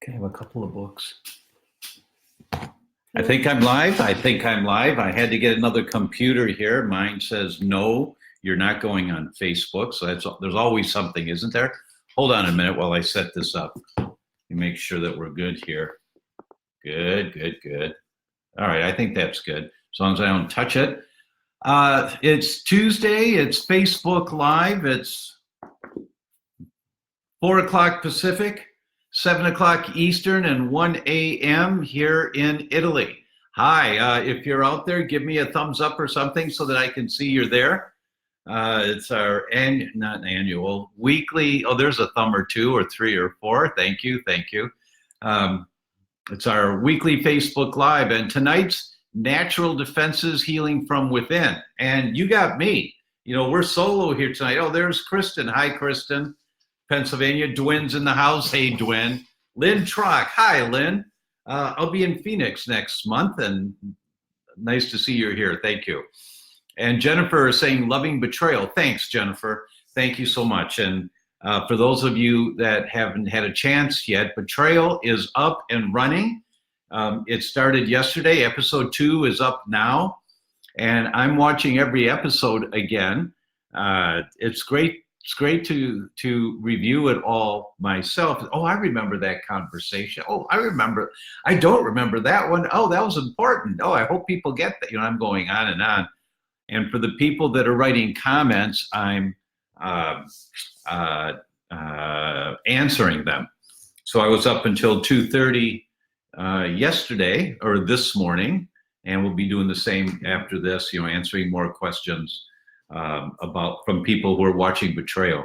Okay, I have a couple of books. I think I'm live. I had to get another computer here. Mine says, no, you're not going on Facebook. So there's always something, isn't there? Hold on a minute while I set this up. Make sure that we're good here. Good. All right, I think that's good. As long as I don't touch it. It's Tuesday. It's Facebook Live. It's 4 o'clock Pacific, 7 o'clock Eastern, and 1 a.m. here in Italy. Hi, if you're out there, give me a thumbs up or something so that I can see you're there. It's our weekly. Oh, there's a thumb or two or three or four. Thank you. It's our weekly Facebook Live, and tonight's Natural Defenses Healing from Within. And you got me. You know, we're solo here tonight. Oh, there's Kristen. Hi, Kristen. Pennsylvania. Dwin's in the house. Hey, Dwin. Lynn Trock. Hi, Lynn. I'll be in Phoenix next month, and nice to see you're here. Thank you. And Jennifer is saying, loving betrayal. Thanks, Jennifer. Thank you so much. And for those of you that haven't had a chance yet, Betrayal is up and running. It started yesterday. Episode 2 is up now. And I'm watching every episode again. It's great. It's great to review it all myself. Oh, I remember that conversation. Oh, I remember. I don't remember that one. Oh, that was important. Oh, I hope people get that. You know, I'm going on and on. And for the people that are writing comments, I'm answering them. So I was up until 2:30 yesterday or this morning, and we'll be doing the same after this. You know, answering more questions from people who are watching Betrayal.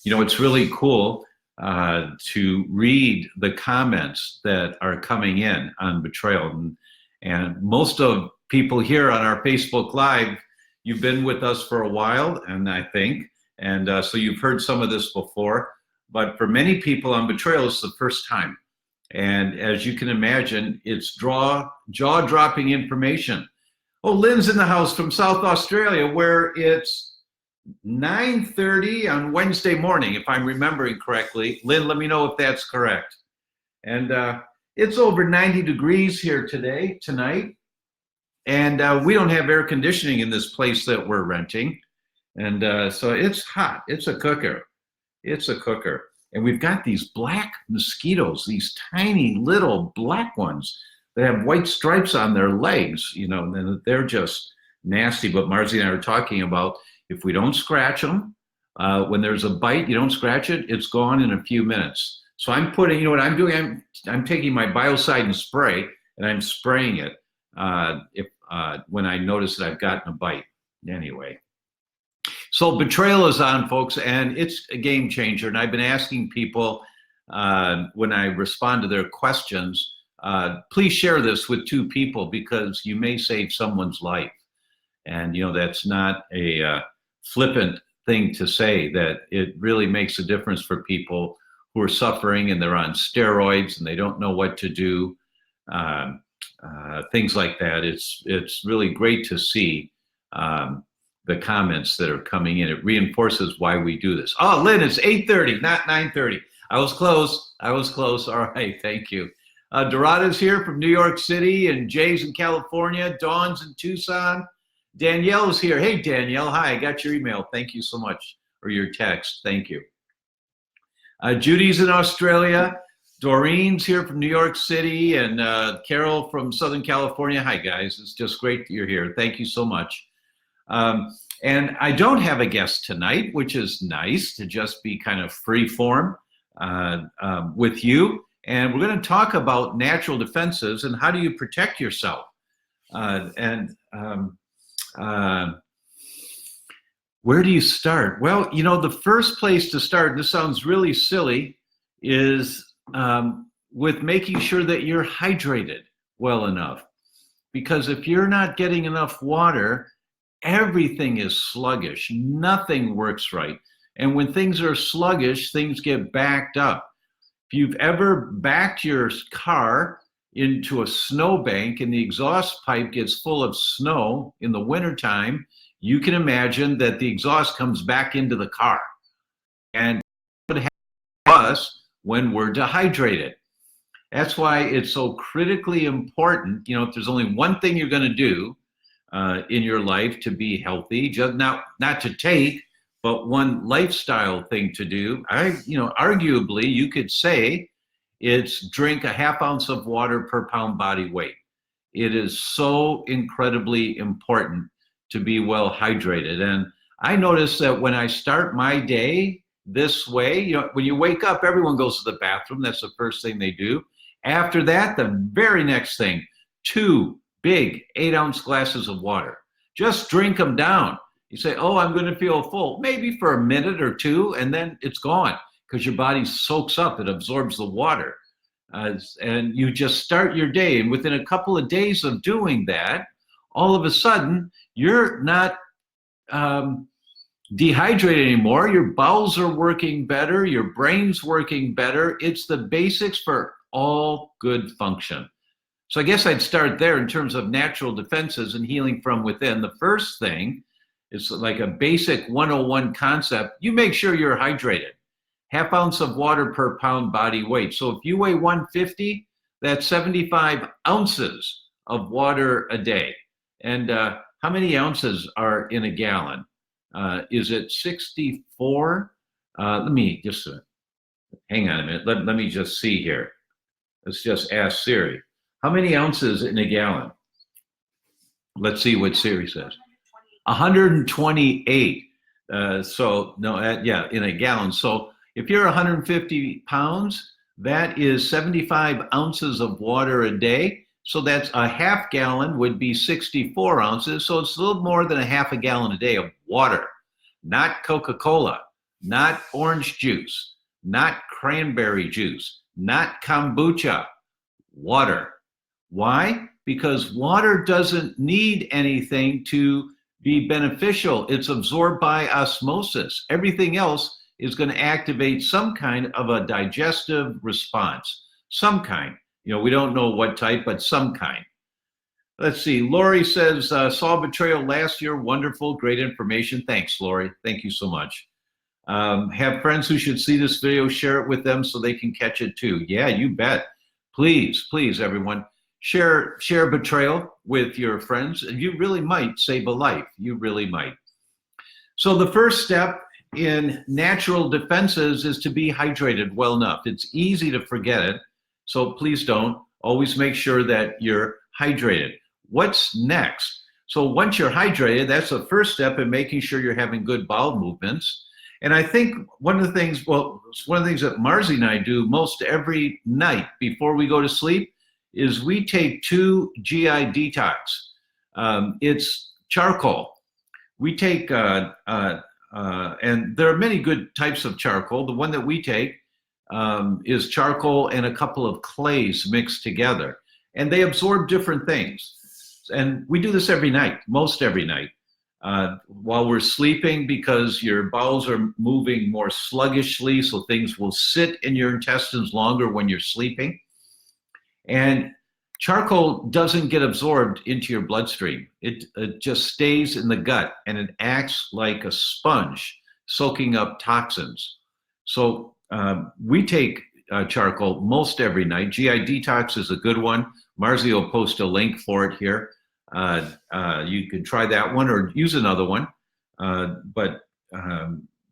You know, it's really cool to read the comments that are coming in on Betrayal, and most of people here on our Facebook Live, you've been with us for a while, and I think, and so you've heard some of this before, but for many people on Betrayal, it's the first time. And as you can imagine, it's jaw-dropping information. Oh, Lynn's in the house from South Australia, where it's 9:30 on Wednesday morning, if I'm remembering correctly. Lynn, let me know if that's correct. And it's over 90 degrees here tonight. And we don't have air conditioning in this place that we're renting. And so it's hot. It's a cooker. And we've got these black mosquitoes, these tiny little black ones that have white stripes on their legs. You know, and they're just nasty. But Marzi and I were talking about if we don't scratch them, when there's a bite, you don't scratch it, it's gone in a few minutes. So I'm putting, you know what I'm doing? I'm taking my Biocidin spray and I'm spraying it when I notice that I've gotten a bite. Anyway. So Betrayal is on, folks, and it's a game changer. And I've been asking people when I respond to their questions, please share this with 2 people because you may save someone's life. And, you know, that's not a flippant thing to say, that it really makes a difference for people who are suffering and they're on steroids and they don't know what to do, things like that. It's really great to see the comments that are coming in. It reinforces why we do this. Oh, Lynn, it's 8:30, not 9:30. I was close. All right, thank you. Dorada's here from New York City, and Jay's in California. Dawn's in Tucson. Danielle's here. Hey, Danielle. Hi, I got your email. Thank you so much, or your text. Thank you. Judy's in Australia. Doreen's here from New York City, and Carol from Southern California. Hi, guys. It's just great that you're here. Thank you so much. And I don't have a guest tonight, which is nice to just be kind of free form with you. And we're going to talk about natural defenses and how do you protect yourself. Where do you start? Well, you know, the first place to start, and this sounds really silly, is with making sure that you're hydrated well enough. Because if you're not getting enough water, everything is sluggish. Nothing works right. And when things are sluggish, things get backed up. If you've ever backed your car into a snowbank and the exhaust pipe gets full of snow in the wintertime, you can imagine that the exhaust comes back into the car. And what happens to us when we're dehydrated? That's why it's so critically important. If there's only one thing you're going to do in your life to be healthy, just not to take, but one lifestyle thing to do, arguably you could say it's drink a half ounce of water per pound body weight. It is so incredibly important to be well hydrated. And I notice that when I start my day this way, when you wake up, everyone goes to the bathroom. That's the first thing they do. After that, the very next thing, 2 big 8-ounce glasses of water. Just drink them down. You say, oh, I'm going to feel full. Maybe for a minute or two, and then it's gone because your body soaks up. It absorbs the water. And you just start your day. And within a couple of days of doing that, all of a sudden, you're not dehydrated anymore. Your bowels are working better. Your brain's working better. It's the basics for all good function. So I guess I'd start there in terms of natural defenses and healing from within. The first thing is like a basic 101 concept. You make sure you're hydrated. Half ounce of water per pound body weight. So if you weigh 150, that's 75 ounces of water a day. And how many ounces are in a gallon? Is it 64? Let me just hang on a minute. Let me just see here. Let's just ask Siri. How many ounces in a gallon? Let's see what Siri says. 128. So no, yeah, in a gallon. So if you're 150 pounds, that is 75 ounces of water a day. So that's a half gallon would be 64 ounces. So it's a little more than a half a gallon a day of water, not Coca-Cola, not orange juice, not cranberry juice, not kombucha, water. Why? Because water doesn't need anything to be beneficial. It's absorbed by osmosis. Everything else is going to activate some kind of a digestive response, some kind. We don't know what type, but some kind. Let's see. Lori says, saw betrayal last year. Wonderful. Great information. Thanks, Lori. Thank you so much. Have friends who should see this video, share it with them so they can catch it too. Yeah, you bet. Please, everyone, share betrayal with your friends. You really might save a life. You really might. So the first step in natural defenses is to be hydrated well enough. It's easy to forget it. So please don't. Always make sure that you're hydrated. What's next? So once you're hydrated, that's the first step in making sure you're having good bowel movements. And I think one of the things that Marzi and I do most every night before we go to sleep is we take 2 GI Detox. It's charcoal. We take, and there are many good types of charcoal. The one that we take is charcoal and a couple of clays mixed together. And they absorb different things. And we do this every night, most every night, while we're sleeping, because your bowels are moving more sluggishly, so things will sit in your intestines longer when you're sleeping. And charcoal doesn't get absorbed into your bloodstream. It just stays in the gut, and it acts like a sponge, soaking up toxins. So we take charcoal most every night. GI Detox is a good one. Marzi will post a link for it here. You can try that one or use another one, but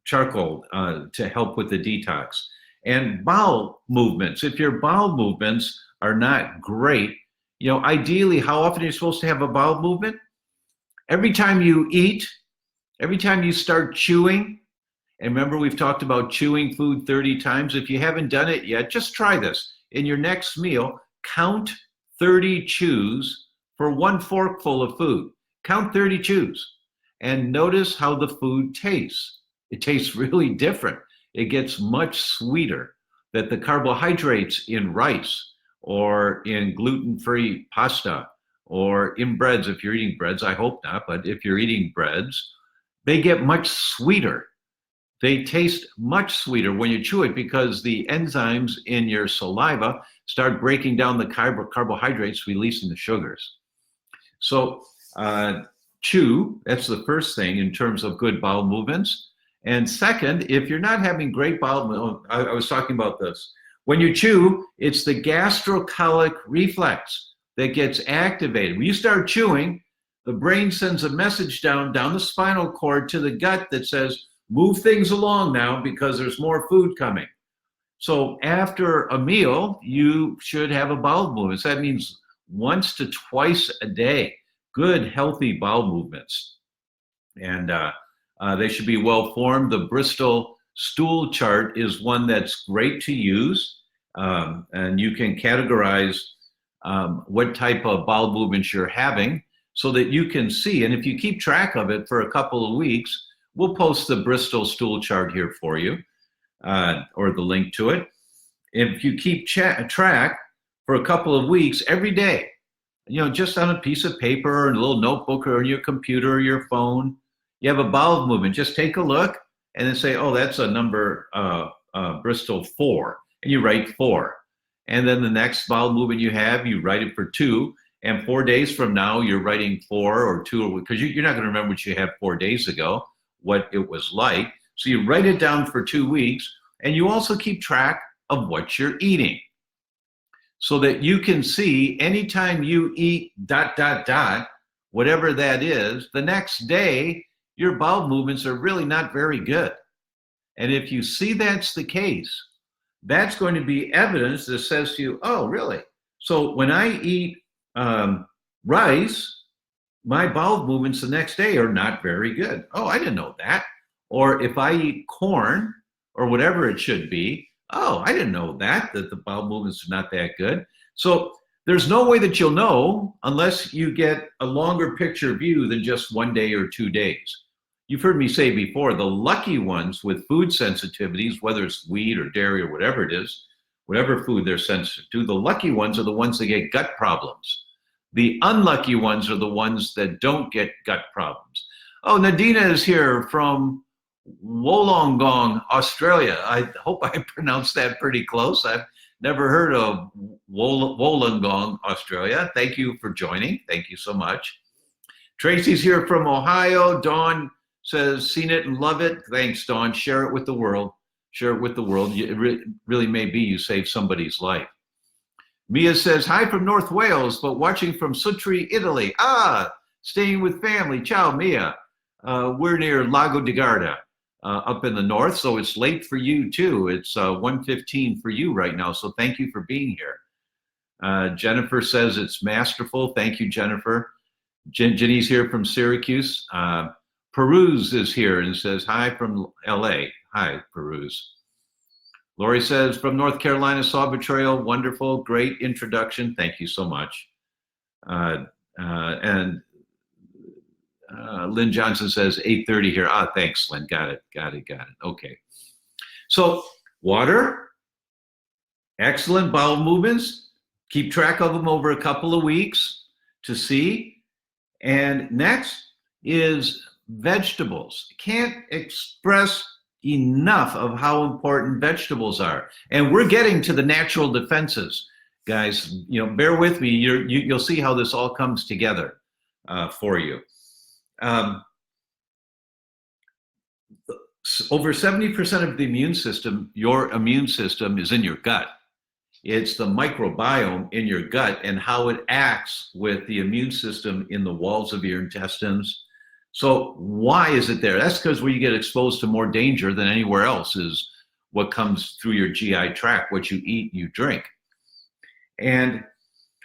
charcoal to help with the detox. And bowel movements. If your bowel movements are not great, ideally, how often are you supposed to have a bowel movement? Every time you eat, every time you start chewing. And remember, we've talked about chewing food 30 times. If you haven't done it yet, just try this. In your next meal, count 30 chews for 1 forkful of food. Count 30 chews and notice how the food tastes. It tastes really different. It gets much sweeter. That the carbohydrates in rice or in gluten-free pasta or in breads, if you're eating breads, I hope not, but if you're eating breads, they get much sweeter. They taste much sweeter when you chew it because the enzymes in your saliva start breaking down the carbohydrates, releasing the sugars. So chew, that's the first thing in terms of good bowel movements. And second, if you're not having great bowel movements, I was talking about this. When you chew, it's the gastrocolic reflex that gets activated. When you start chewing, the brain sends a message down the spinal cord to the gut that says, move things along now because there's more food coming. So after a meal, you should have a bowel movement. So that means once to twice a day, good, healthy bowel movements. And they should be well formed. The Bristol stool chart is one that's great to use. And you can categorize what type of bowel movements you're having so that you can see. And if you keep track of it for a couple of weeks, we'll post the Bristol stool chart here for you, or the link to it. If you keep track for a couple of weeks every day, just on a piece of paper or a little notebook or on your computer or your phone, you have a bowel movement, just take a look and then say, oh, that's a number, Bristol 4, and you write 4. And then the next bowel movement you have, you write it for 2, and 4 days from now, you're writing 4 or 2, because you're not gonna remember what you had 4 days ago, what it was like. So you write it down for 2 weeks, and you also keep track of what you're eating so that you can see anytime you eat ... whatever that is, the next day, your bowel movements are really not very good. And if you see that's the case, that's going to be evidence that says to you, oh, really? So when I eat rice, my bowel movements the next day are not very good. Oh, I didn't know that. Or if I eat corn or whatever it should be, oh, I didn't know that the bowel movements are not that good. So there's no way that you'll know unless you get a longer picture view than just 1 day or 2 days. You've heard me say before, the lucky ones with food sensitivities, whether it's wheat or dairy or whatever it is, whatever food they're sensitive to, the lucky ones are the ones that get gut problems. The unlucky ones are the ones that don't get gut problems. Oh, Nadina is here from Wollongong, Australia. I hope I pronounced that pretty close. I've never heard of Wollongong, Australia. Thank you for joining. Thank you so much. Tracy's here from Ohio. Dawn says, seen it and love it. Thanks, Dawn. Share it with the world. Share it with the world. It really may be you saved somebody's life. Mia says, hi from North Wales, but watching from Sutri, Italy. Staying with family. Ciao, Mia. We're near Lago di Garda, up in the north, so it's late for you too. It's 1:15 for you right now, so thank you for being here. Jennifer says it's masterful. Thank you, Jennifer. Jenny's here from Syracuse. Peruse is here and says, hi from LA. Hi, Peruse. Lori says, from North Carolina, saw Betrayal. Wonderful, great introduction. Thank you so much. And Lynn Johnson says 8:30 here. Thanks, Lynn. Got it. Okay. So water, excellent bowel movements. Keep track of them over a couple of weeks to see. And next is vegetables. Can't express enough of how important vegetables are. And we're getting to the natural defenses, guys. Bear with me. You'll see how this all comes together for you. Over 70% of the immune system, your immune system, is in your gut. It's the microbiome in your gut and how it acts with the immune system in the walls of your intestines. So why is it there? That's because where you get exposed to more danger than anywhere else is what comes through your GI tract, what you eat, you drink. And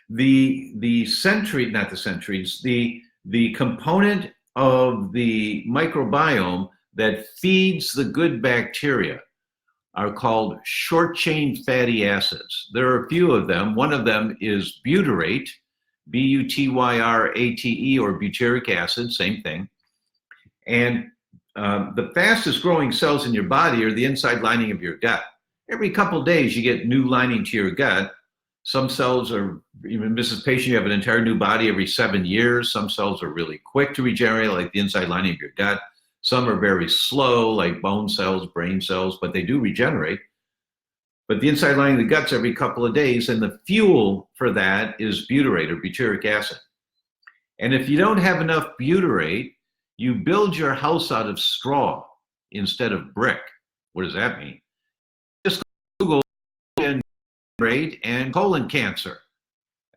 the component of the microbiome that feeds the good bacteria are called short-chain fatty acids. There are a few of them. One of them is butyrate, B-U-T-Y-R-A-T-E, or butyric acid, same thing. And the fastest growing cells in your body are the inside lining of your gut. Every couple of days, you get new lining to your gut. Some cells are, even Mrs. Patient, you have an entire new body every 7 years. Some cells are really quick to regenerate, like the inside lining of your gut. Some are very slow, like bone cells, brain cells, but they do regenerate. But the inside lining of the gut's every couple of days, and the fuel for that is butyrate or butyric acid. And if you don't have enough butyrate, you build your house out of straw instead of brick. What does that mean? Just Google and butyrate and colon cancer.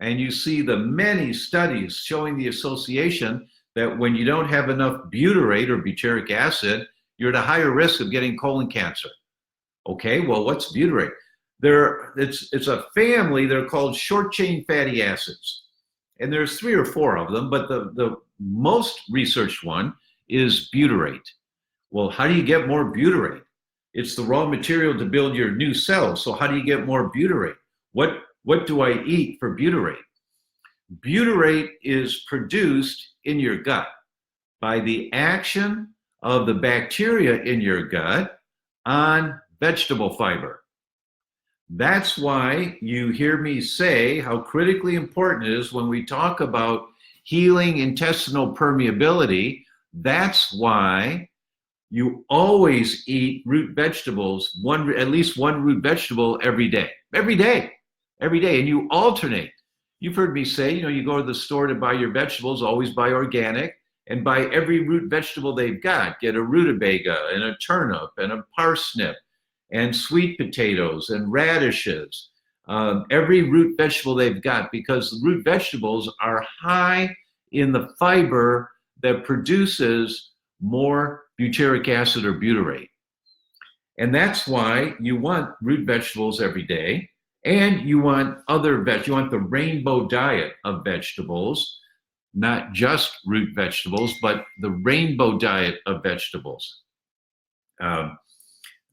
And you see the many studies showing the association that when you don't have enough butyrate or butyric acid, you're at a higher risk of getting colon cancer. Okay, well, what's butyrate? It's a family. They're called short chain fatty acids. And there's 3 or 4 of them, but the most researched one is butyrate. Well, how do you get more butyrate? It's the raw material to build your new cells. So how do you get more butyrate? What do I eat for butyrate? Butyrate is produced in your gut by the action of the bacteria in your gut on vegetable fiber. That's why you hear me say how critically important it is when we talk about healing intestinal permeability. That's why you always eat root vegetables, at least one root vegetable every day, and you alternate. You've heard me say, you go to the store to buy your vegetables, always buy organic, and buy every root vegetable they've got. Get a rutabaga and a turnip and a parsnip and sweet potatoes and radishes, every root vegetable they've got, because root vegetables are high in the fiber that produces more butyric acid or butyrate. And that's why you want root vegetables every day, and you want you want the rainbow diet of vegetables, not just root vegetables, but the rainbow diet of vegetables.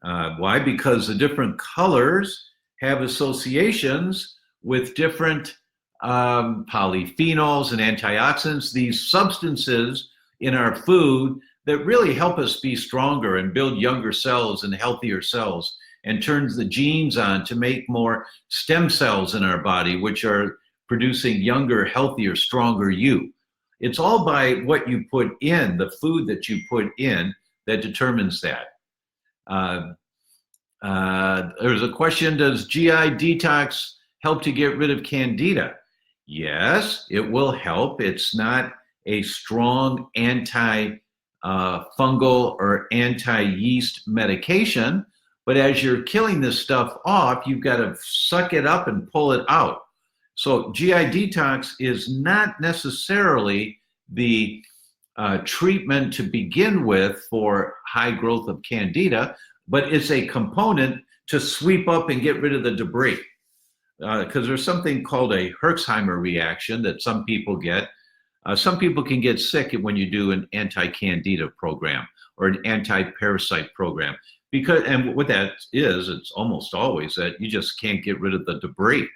Why? Because the different colors have associations with different polyphenols and antioxidants, these substances in our food that really help us be stronger and build younger cells and healthier cells, and turns the genes on to make more stem cells in our body, which are producing younger, healthier, stronger you. It's all by what you put in, the food that you put in, that determines that. There's a question, does GI detox help to get rid of candida? Yes, it will help. It's not a strong anti-fungal or anti-yeast medication, but as you're killing this stuff off, you've got to suck it up and pull it out. So GI detox is not necessarily the treatment to begin with for high growth of candida, but it's a component to sweep up and get rid of the debris. Because there's something called a Herxheimer reaction that some people get. Some people can get sick when you do an anti-candida program or an anti-parasite program. And what that is, it's almost always that you just can't get rid of the debris,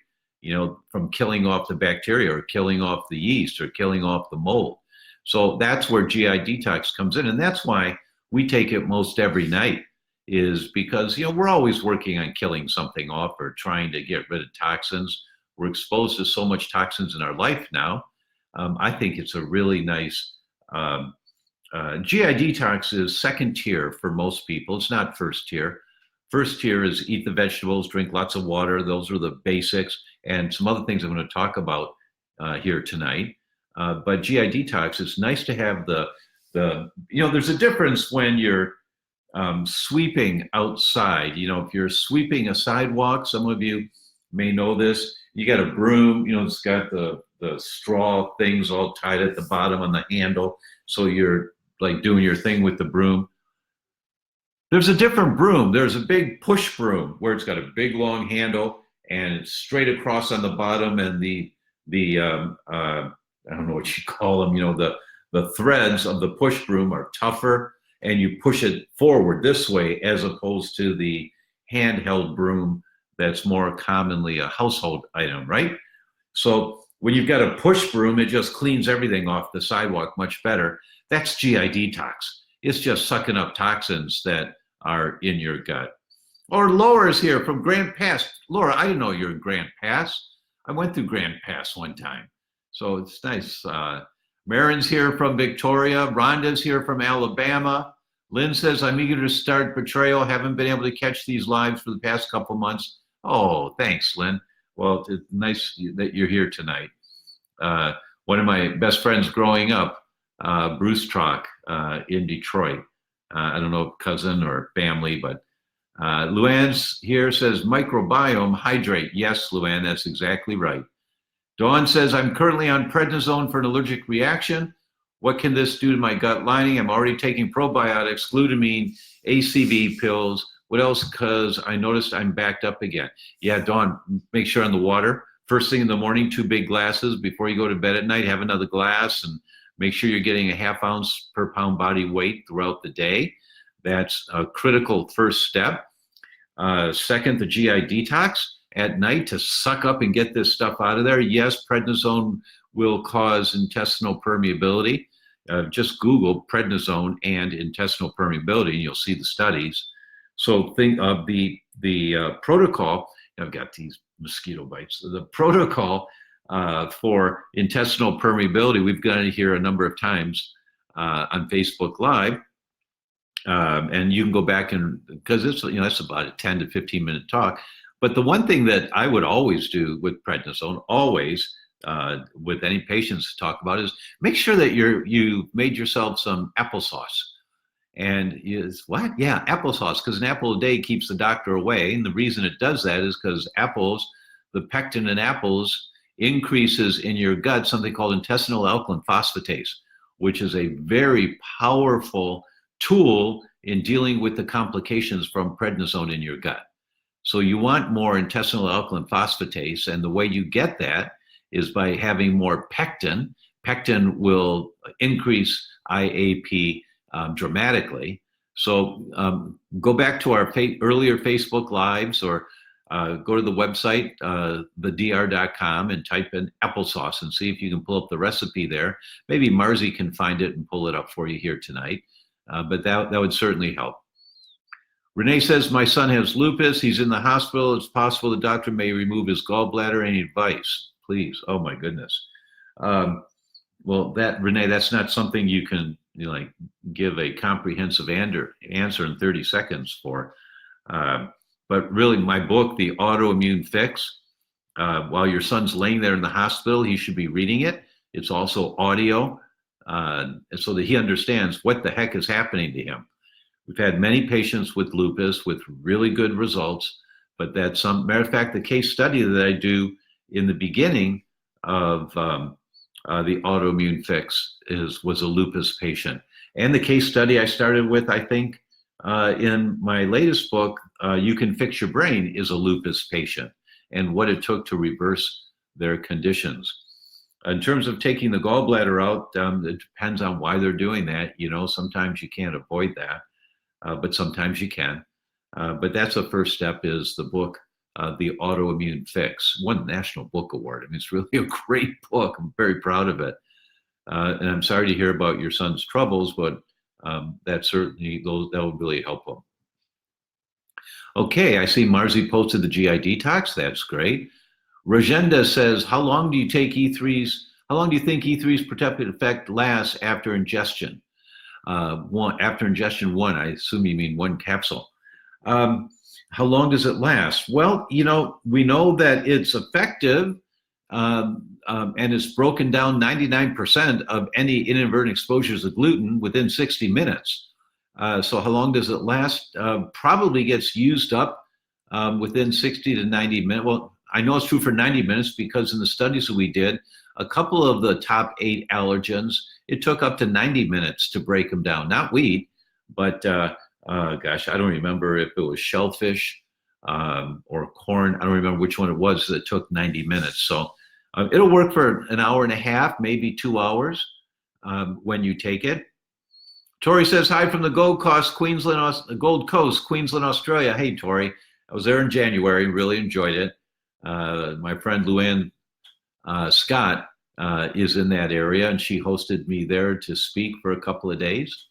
from killing off the bacteria or killing off the yeast or killing off the mold. So that's where GI detox comes in. And that's why we take it most every night, is because, we're always working on killing something off or trying to get rid of toxins. We're exposed to so much toxins in our life now. I think it's a really nice, GI detox is second tier for most people. It's not first tier. First tier is eat the vegetables, drink lots of water. Those are the basics, and some other things I'm going to talk about here tonight. But GI detox, it's nice to have there's a difference when you're sweeping outside. If you're sweeping a sidewalk, some of you may know this, you got a broom, it's got the straw things all tied at the bottom on the handle. So you're like doing your thing with the broom. There's a different broom. There's a big push broom where it's got a big long handle and it's straight across on the bottom, and the I don't know what you call them, the threads of the push broom are tougher, and you push it forward this way as opposed to the handheld broom that's more commonly a household item, right? So when you've got a push broom, it just cleans everything off the sidewalk much better. That's GI detox. It's just sucking up toxins that are in your gut. Or Laura's here from Grant Pass. Laura, I didn't know you're in Grant Pass. I went through Grant Pass one time. So it's nice. Marin's here from Victoria. Rhonda's here from Alabama. Lynn says, I'm eager to start Betrayal. Haven't been able to catch these lives for the past couple months. Oh, thanks, Lynn. Well, it's nice that you're here tonight. One of my best friends growing up, Bruce Trock in Detroit. I don't know, cousin or family, but Luann's here says microbiome hydrate. Yes, Luann, that's exactly right. Dawn says, I'm currently on prednisone for an allergic reaction. What can this do to my gut lining? I'm already taking probiotics, glutamine, ACV pills. What else? Because I noticed I'm backed up again. Yeah, Dawn, make sure on the water. First thing in the morning, 2 big glasses. Before you go to bed at night, have another glass and make sure you're getting a ½ ounce per pound body weight throughout the day. That's a critical first step. Second, the GI detox at night to suck up and get this stuff out of there. Yes, prednisone will cause intestinal permeability. Just Google prednisone and intestinal permeability, and you'll see the studies. So think of the protocol. I've got these mosquito bites. The protocol for intestinal permeability, we've done it here a number of times on Facebook Live. And you can go back and, because it's, that's about a 10 to 15 minute talk. But the one thing that I would always do with prednisone, always with any patients to talk about, is make sure that you made yourself some applesauce. And what? Yeah, applesauce, because an apple a day keeps the doctor away. And the reason it does that is because apples, the pectin in apples increases in your gut something called intestinal alkaline phosphatase, which is a very powerful tool in dealing with the complications from prednisone in your gut. So you want more intestinal alkaline phosphatase, and the way you get that is by having more pectin. Pectin will increase IAP dramatically. So go back to our earlier Facebook Lives, or go to the website, theDr.com, and type in applesauce and see if you can pull up the recipe there. Maybe Marzi can find it and pull it up for you here tonight. But that would certainly help. Renee says, my son has lupus. He's in the hospital. It's possible the doctor may remove his gallbladder. Any advice, please? Oh my goodness. Well, Renee, that's not something you can give a comprehensive answer in 30 seconds for. But really, my book, The Autoimmune Fix, while your son's laying there in the hospital, he should be reading it. It's also audio, so that he understands what the heck is happening to him. We've had many patients with lupus with really good results, but that's matter of fact, the case study that I do in the beginning of the Autoimmune Fix was a lupus patient. And the case study I started with, I think, in my latest book, You Can Fix Your Brain, is a lupus patient and what it took to reverse their conditions. In terms of taking the gallbladder out, it depends on why they're doing that. Sometimes you can't avoid that, but sometimes you can. But that's the first step, is the book, The Autoimmune Fix. Won the National Book Award. I mean, it's really a great book. I'm very proud of it. And I'm sorry to hear about your son's troubles, but that will really help him. Okay, I see Marzi posted the GI detox. That's great. Rajenda says, how long do you think E3's protective effect lasts after ingestion? After ingestion one, I assume you mean one capsule. How long does it last? Well, we know that it's effective, and it's broken down 99% of any inadvertent exposures of gluten within 60 minutes. So how long does it last? Probably gets used up within 60 to 90 minutes. Well, I know it's true for 90 minutes because in the studies that we did, a couple of the top 8 allergens, it took up to 90 minutes to break them down. Not wheat, but gosh, I don't remember if it was shellfish or corn. I don't remember which one it was that took 90 minutes. So it'll work for an hour and a half, maybe 2 hours when you take it. Tori says, hi from the Gold Coast, Queensland, Australia. Hey, Tori. I was there in January, really enjoyed it. My friend Luann Scott is in that area, and she hosted me there to speak for a couple of days.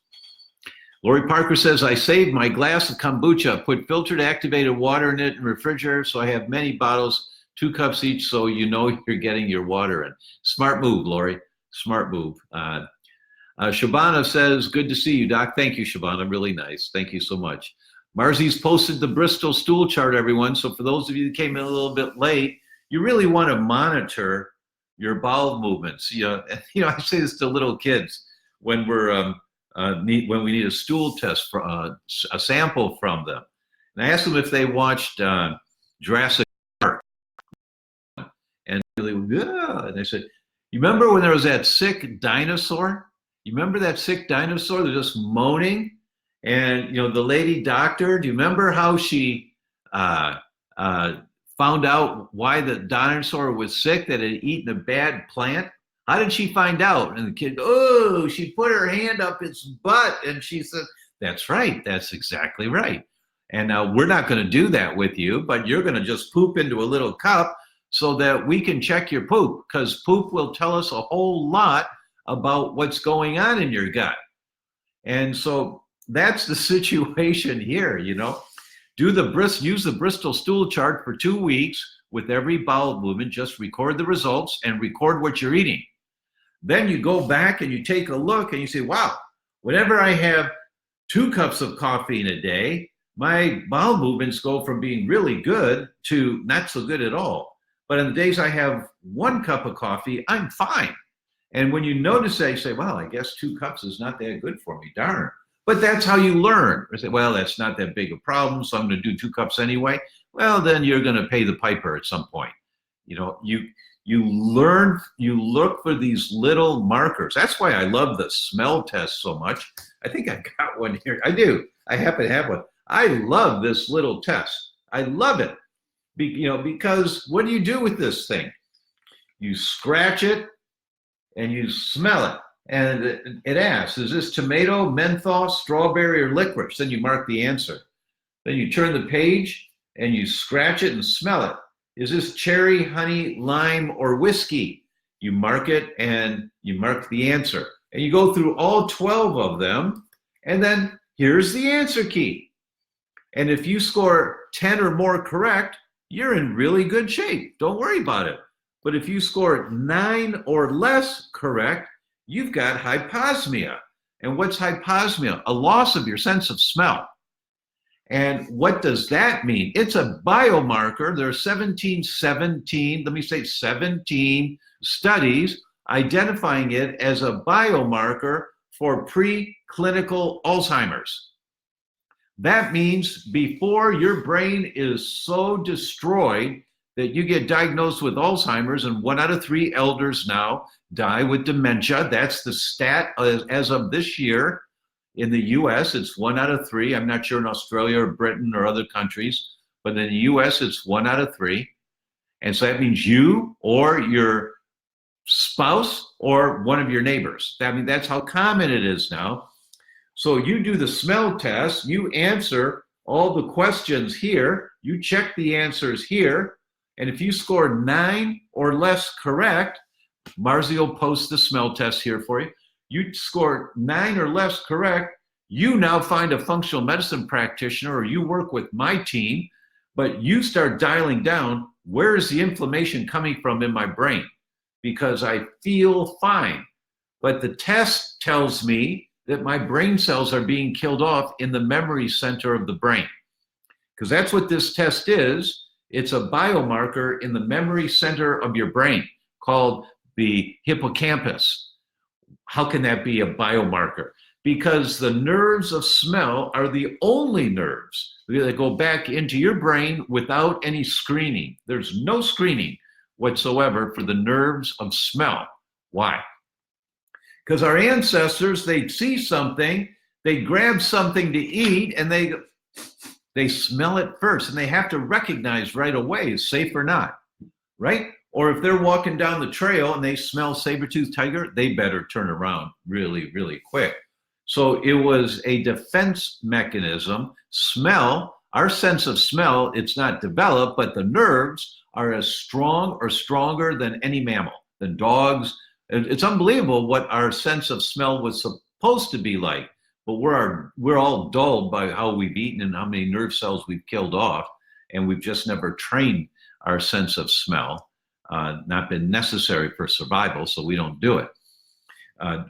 Lori Parker says, I saved my glass of kombucha, put filtered activated water in it and refrigerator, so I have many bottles, 2 cups each, so you're getting your water in. Smart move, Lori. Smart move. Shabana says, good to see you, Doc. Thank you, Shabana. Really nice. Thank you so much. Marzi's posted the Bristol stool chart, everyone. So for those of you that came in a little bit late, you really want to monitor your bowel movements. I say this to little kids when we need a stool test, for a sample from them. And I asked them if they watched Jurassic Park. And they went, yeah. And they said, you remember when there was that sick dinosaur? You remember that sick dinosaur? They're just moaning. And, you know, the lady doctor, do you remember how she found out why the dinosaur was sick, that it had eaten a bad plant? How did she find out? And the kid, oh, she put her hand up its butt and she said, that's right. That's exactly right. And we're not going to do that with you, but you're going to just poop into a little cup so that we can check your poop, because poop will tell us a whole lot about what's going on in your gut. And so that's the situation here, you know. Use the Bristol stool chart for 2 weeks with every bowel movement. Just record the results and record what you're eating. Then you go back and you take a look and you say, wow, whenever I have 2 cups of coffee in a day, my bowel movements go from being really good to not so good at all. But in the days I have 1 cup of coffee, I'm fine. And when you notice that, you say, well, I guess 2 cups is not that good for me, darn. But that's how you learn. You say, well, that's not that big a problem, so I'm going to do 2 cups anyway. Well, then you're going to pay the piper at some point. You know, you learn, you look for these little markers. That's why I love the smell test so much. I think I got one here. I do. I happen to have one. I love this little test. I love it. Because what do you do with this thing? You scratch it and you smell it. And it asks, is this tomato, menthol, strawberry, or licorice? Then you mark the answer. Then you turn the page and you scratch it and smell it. Is this cherry, honey, lime, or whiskey? You mark it and you mark the answer. And you go through all 12 of them, and then here's the answer key. And if you score 10 or more correct, you're in really good shape. Don't worry about it. But if you score 9 or less correct, you've got hyposmia. And what's hyposmia? A loss of your sense of smell. And what does that mean? It's a biomarker. There are 17 studies identifying it as a biomarker for preclinical Alzheimer's. That means before your brain is so destroyed that you get diagnosed with Alzheimer's, and 1 out of 3 elders now die with dementia. That's the stat as of this year. In the US, it's 1 out of 3. I'm not sure in Australia or Britain or other countries, but in the US, it's 1 out of 3. And so that means you or your spouse or one of your neighbors. I mean, that's how common it is now. So you do the smell test, you answer all the questions here, you check the answers here, and if you score 9 or less correct, Marzi will post the smell test here for you. You score 9 or less correct, you now find a functional medicine practitioner, or you work with my team, but you start dialing down, where is the inflammation coming from in my brain? Because I feel fine. But the test tells me that my brain cells are being killed off in the memory center of the brain. Because that's what this test is. It's a biomarker in the memory center of your brain called the hippocampus. How can that be a biomarker? Because the nerves of smell are the only nerves that go back into your brain without any screening. There's no screening whatsoever for the nerves of smell. Why? Because our ancestors, they'd see something, they grab something to eat, and they smell it first, and they have to recognize right away, is safe or not, right? Or if they're walking down the trail and they smell saber-toothed tiger, they better turn around really, really quick. So it was a defense mechanism. Smell, our sense of smell, it's not developed, but the nerves are as strong or stronger than any mammal, than dogs. It's unbelievable what our sense of smell was supposed to be like, but we're all dulled by how we've eaten and how many nerve cells we've killed off, and we've just never trained our sense of smell. Not been necessary for survival, so we don't do it.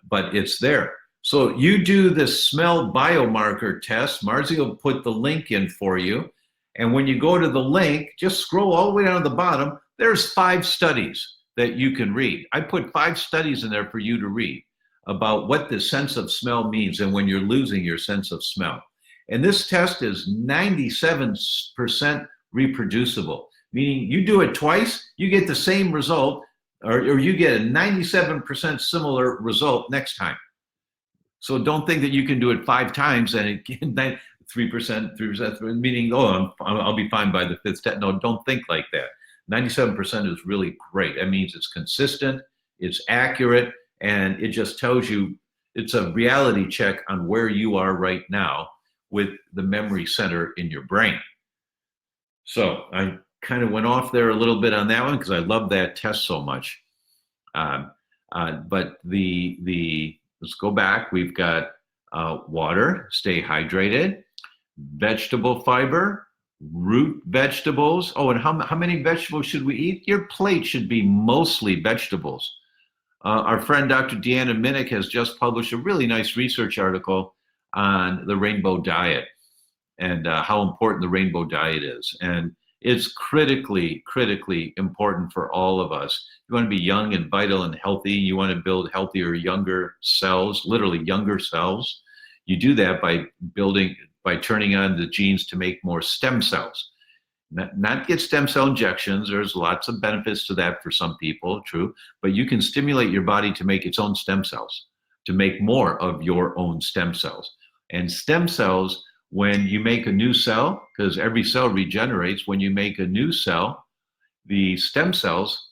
But it's there. So you do the smell biomarker test. Marzi will put the link in for you. And when you go to the link, just scroll all the way down to the bottom. There's 5 studies that you can read. I put 5 studies in there for you to read about what the sense of smell means and when you're losing your sense of smell. And this test is 97% reproducible, meaning you do it twice, you get the same result, or you get a 97% similar result next time. So don't think that you can do it 5 times and it can 3%, meaning, oh, I'll be fine by the 5th test. No, don't think like that. 97% is really great. That means it's consistent, it's accurate, and it just tells you, it's a reality check on where you are right now with the memory center in your brain. So I kind of went off there a little bit on that one because I love that test so much. But let's go back. We've got water, stay hydrated, vegetable fiber, root vegetables. Oh, and how many vegetables should we eat? Your plate should be mostly vegetables. Our friend Dr. Deanna Minnick has just published a really nice research article on the rainbow diet and how important the rainbow diet is. And it's critically important for all of us. You want to be young and vital and healthy. You want to build healthier, younger cells, literally younger cells. You do that by turning on the genes to make more stem cells. Not get stem cell injections. There's lots of benefits to that for some people, true. But you can stimulate your body to make its own stem cells, to make more of your own stem cells. And stem cells, when you make a new cell, because every cell regenerates, when you make a new cell, the stem cells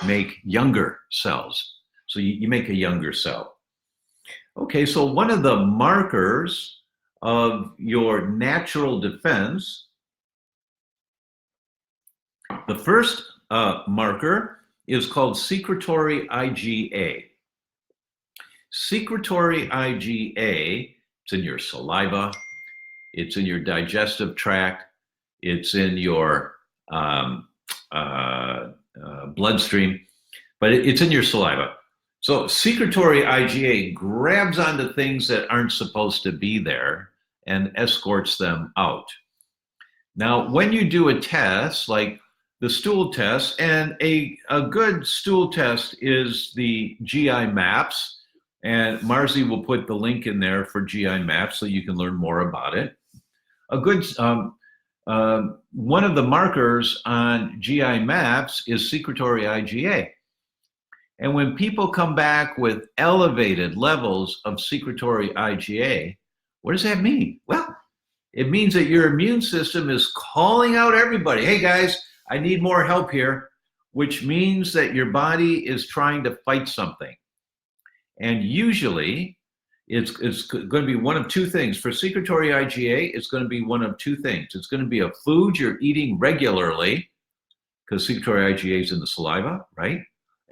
make younger cells. So you make a younger cell. Okay, so one of the markers of your natural defense, the first marker is called secretory IgA. Secretory IgA, it's in your saliva, it's in your digestive tract, it's in your bloodstream, but it's in your saliva. So secretory IgA grabs onto things that aren't supposed to be there and escorts them out. Now, when you do a test like the stool test, and a good stool test is the GI maps, and Marzi will put the link in there for GI maps so you can learn more about it. A good one of the markers on GI maps is secretory IgA. And when people come back with elevated levels of secretory IgA, what does that mean? Well, it means that your immune system is calling out everybody. Hey guys, I need more help here, which means that your body is trying to fight something. And usually it's going to be one of two things. For secretory IgA, it's going to be one of two things. It's going to be a food you're eating regularly, because secretory IgA is in the saliva, right?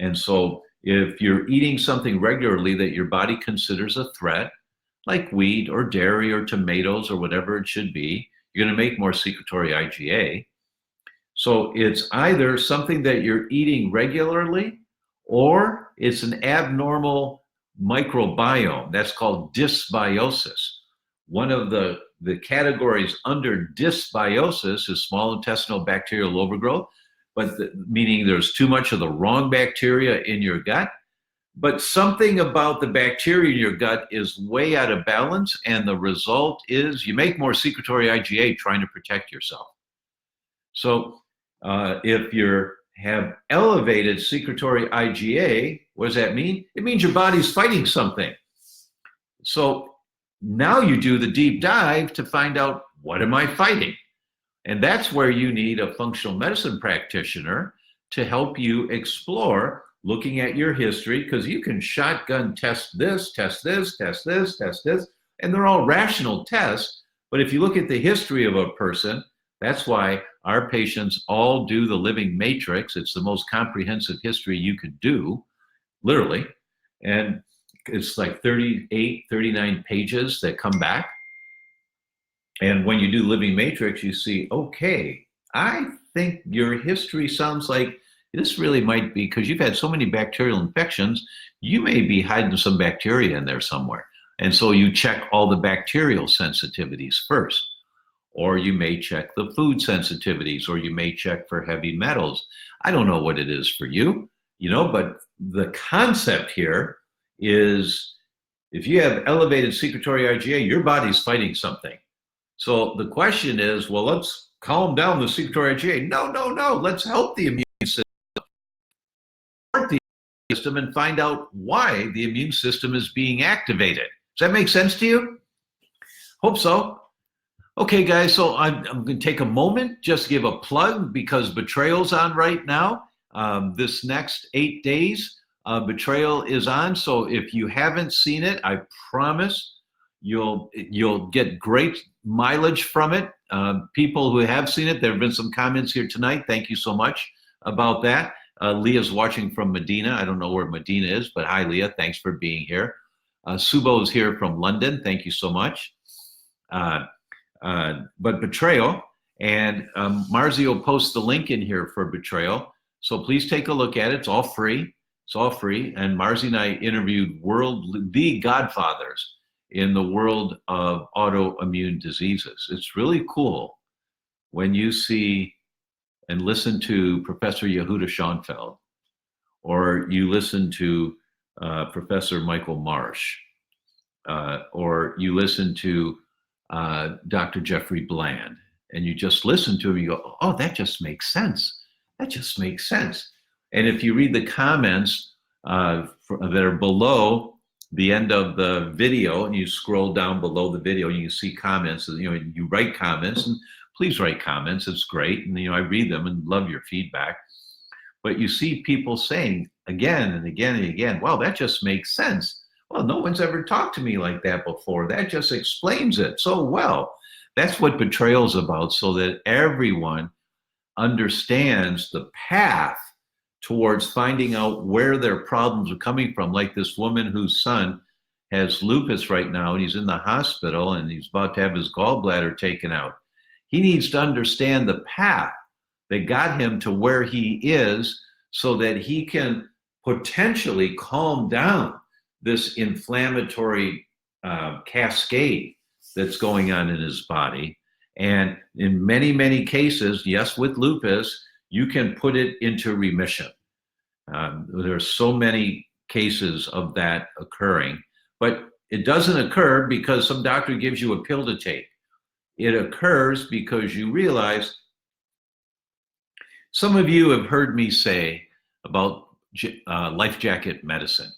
And so if you're eating something regularly that your body considers a threat, like wheat or dairy or tomatoes or whatever it should be, you're going to make more secretory IgA. So it's either something that you're eating regularly, or it's an abnormal microbiome. That's called dysbiosis. One of the categories under dysbiosis is small intestinal bacterial overgrowth, but meaning there's too much of the wrong bacteria in your gut. But something about the bacteria in your gut is way out of balance, and the result is you make more secretory IgA trying to protect yourself. So if you have elevated secretory IgA, what does that mean? It means your body's fighting something. So now you do the deep dive to find out, what am I fighting? And that's where you need a functional medicine practitioner to help you explore, looking at your history, because you can shotgun test this, and they're all rational tests. But if you look at the history of a person, that's why our patients all do the living matrix. It's the most comprehensive history you could do, literally. And it's like 38, 39 pages that come back. And when you do living matrix, you see, okay, I think your history sounds like this really might be, because you've had so many bacterial infections, you may be hiding some bacteria in there somewhere. And so you check all the bacterial sensitivities first. Or you may check the food sensitivities, or you may check for heavy metals. I don't know what it is for you, but the concept here is If you have elevated secretory IgA, your body's fighting something. So the question is, well, let's calm down the secretory IgA. No, no, no. Let's help the immune system, support the immune system, and find out why the immune system is being activated. Does that make sense to you? Hope so. Okay, guys, so I'm going to take a moment, just give a plug, because Betrayal's on right now. This next 8 days, Betrayal is on. So if you haven't seen it, I promise you'll get great mileage from it. People who have seen it, there have been some comments here tonight. Thank you so much about that. Leah's watching from Medina. I don't know where Medina is, but hi, Leah. Thanks for being here. Subo is here from London. Thank you so much. But Betrayal, and Marzi will post the link in here for Betrayal. So please take a look at it. It's all free. It's all free. And Marzi and I interviewed the godfathers in the world of autoimmune diseases. It's really cool when you see and listen to Professor Yehuda Schoenfeld, or you listen to Professor Michael Marsh, or you listen to Dr. Jeffrey Bland, and you just listen to him, you go, oh, that just makes sense. That just makes sense. And if you read the comments that are below the end of the video, and you scroll down below the video, you see comments, and you write comments, and please write comments. It's great. And I read them and love your feedback. But you see people saying again and again and again, wow, that just makes sense. Well, no one's ever talked to me like that before. That just explains it so well. That's what Betrayal's about, so that everyone understands the path towards finding out where their problems are coming from. Like this woman whose son has lupus right now, and he's in the hospital, and he's about to have his gallbladder taken out. He needs to understand the path that got him to where he is, so that he can potentially calm down this inflammatory cascade that's going on in his body. And in many, many cases, yes, with lupus, you can put it into remission. There are so many cases of that occurring, but it doesn't occur because some doctor gives you a pill to take. It occurs because you realize, some of you have heard me say about life jacket medicine.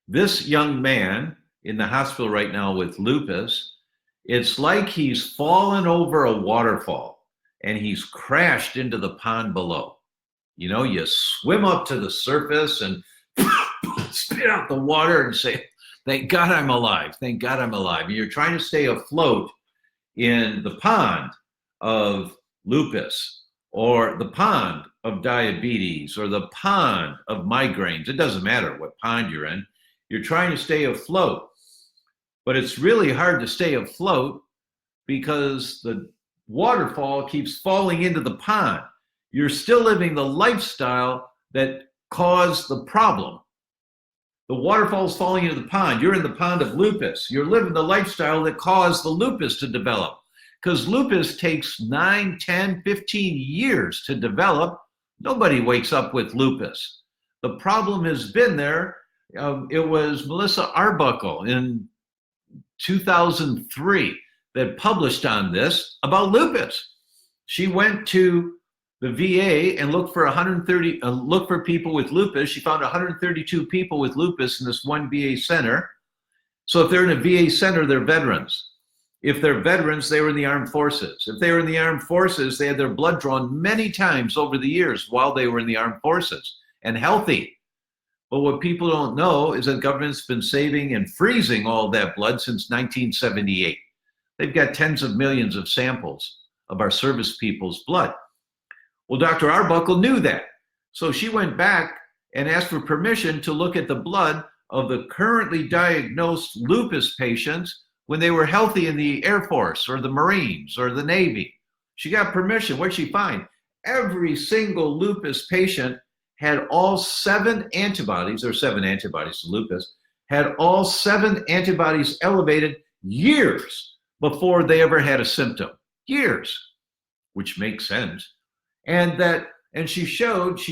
This young man in the hospital right now with lupus, it's like he's fallen over a waterfall and he's crashed into the pond below. You swim up to the surface and spit out the water and say, thank God I'm alive. Thank God I'm alive. And you're trying to stay afloat in the pond of lupus, or the pond of diabetes, or the pond of migraines. It doesn't matter what pond you're in. You're trying to stay afloat. But it's really hard to stay afloat because the waterfall keeps falling into the pond. You're still living the lifestyle that caused the problem. The waterfall's falling into the pond. You're in the pond of lupus. You're living the lifestyle that caused the lupus to develop. Because lupus takes 9, 10, 15 years to develop. Nobody wakes up with lupus. The problem has been there. It was Melissa Arbuckle in 2003 that published on this about lupus. She went to the VA and looked for people with lupus. She found 132 people with lupus in this one VA center. So if they're in a VA center, they're veterans. If they're veterans, they were in the armed forces. If they were in the armed forces, they had their blood drawn many times over the years while they were in the armed forces and healthy. But what people don't know is that the government's been saving and freezing all that blood since 1978. They've got tens of millions of samples of our service people's blood. Well, Dr. Arbuckle knew that. So she went back and asked for permission to look at the blood of the currently diagnosed lupus patients when they were healthy in the Air Force or the Marines or the Navy. She got permission. What'd she find? Every single lupus patient had all 7 antibodies, there are 7 antibodies to lupus, had all 7 antibodies elevated years before they ever had a symptom. Years, which makes sense. And that And she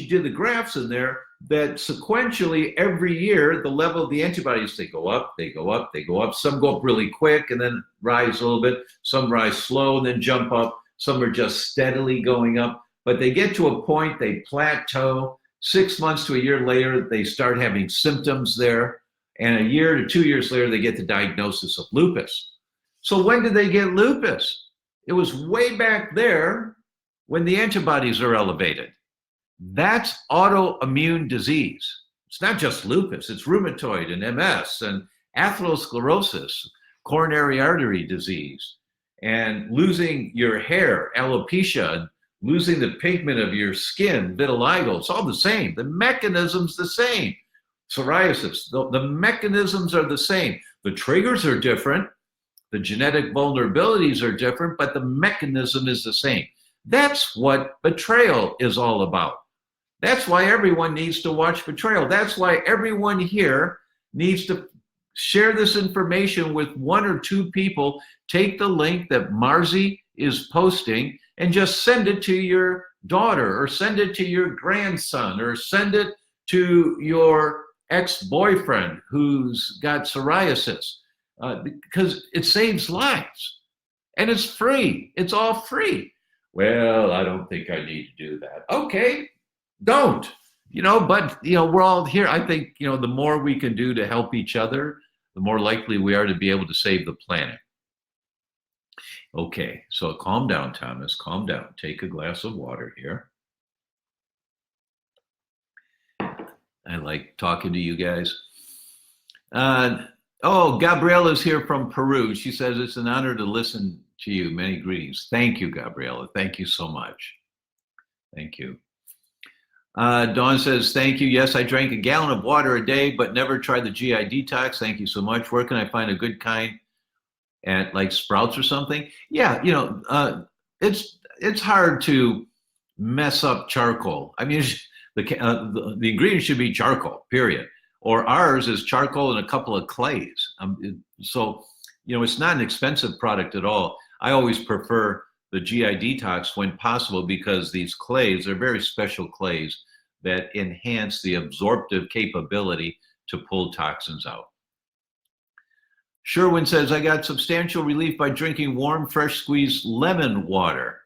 did the graphs in there that sequentially every year, the level of the antibodies, they go up, they go up, they go up. Some go up really quick and then rise a little bit. Some rise slow and then jump up. Some are just steadily going up. But they get to a point, they plateau. 6 months to a year later, they start having symptoms there. And a year to 2 years later, they get the diagnosis of lupus. So when did they get lupus? It was way back there when the antibodies are elevated. That's autoimmune disease. It's not just lupus, it's rheumatoid and MS and atherosclerosis, coronary artery disease, and losing your hair, alopecia, losing the pigment of your skin, vitiligo. It's all the same. The mechanism's the same. Psoriasis, the mechanisms are the same. The triggers are different. The genetic vulnerabilities are different, but the mechanism is the same. That's what betrayal is all about. That's why everyone needs to watch Betrayal. That's why everyone here needs to share this information with 1 or 2 people. Take the link that Marzi is posting and just send it to your daughter or send it to your grandson or send it to your ex-boyfriend who's got psoriasis, because it saves lives and it's free. It's all free. Well, I don't think I need to do that. Okay, don't. But we're all here. I think, the more we can do to help each other, the more likely we are to be able to save the planet. Okay, so calm down, Thomas. Calm down. Take a glass of water here. I like talking to you guys. Gabriela's here from Peru. She says, it's an honor to listen to you. Many greetings. Thank you, Gabriela. Thank you so much. Thank you. Dawn says, thank you. Yes, I drank a gallon of water a day, but never tried the GI Detox. Thank you so much. Where can I find a good kind at like Sprouts or something? Yeah, it's hard to mess up charcoal. I mean, the ingredient should be charcoal, period. Or ours is charcoal and a couple of clays. So, it's not an expensive product at all. I always prefer the GI Detox when possible because these clays are very special clays that enhance the absorptive capability to pull toxins out. Sherwin says, I got substantial relief by drinking warm, fresh squeezed lemon water.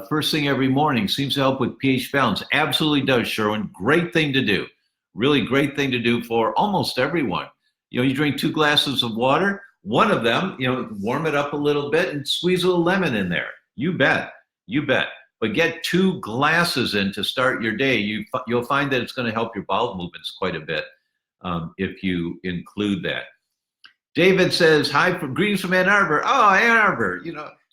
First thing every morning. Seems to help with pH balance. Absolutely does, Sherwin. Great thing to do. Really great thing to do for almost everyone. You drink 2 glasses of water, one of them, warm it up a little bit and squeeze a little lemon in there. You bet. But get 2 glasses in to start your day. You'll find that it's going to help your bowel movements quite a bit if you include that. David says, greetings from Ann Arbor. Oh, Ann Arbor,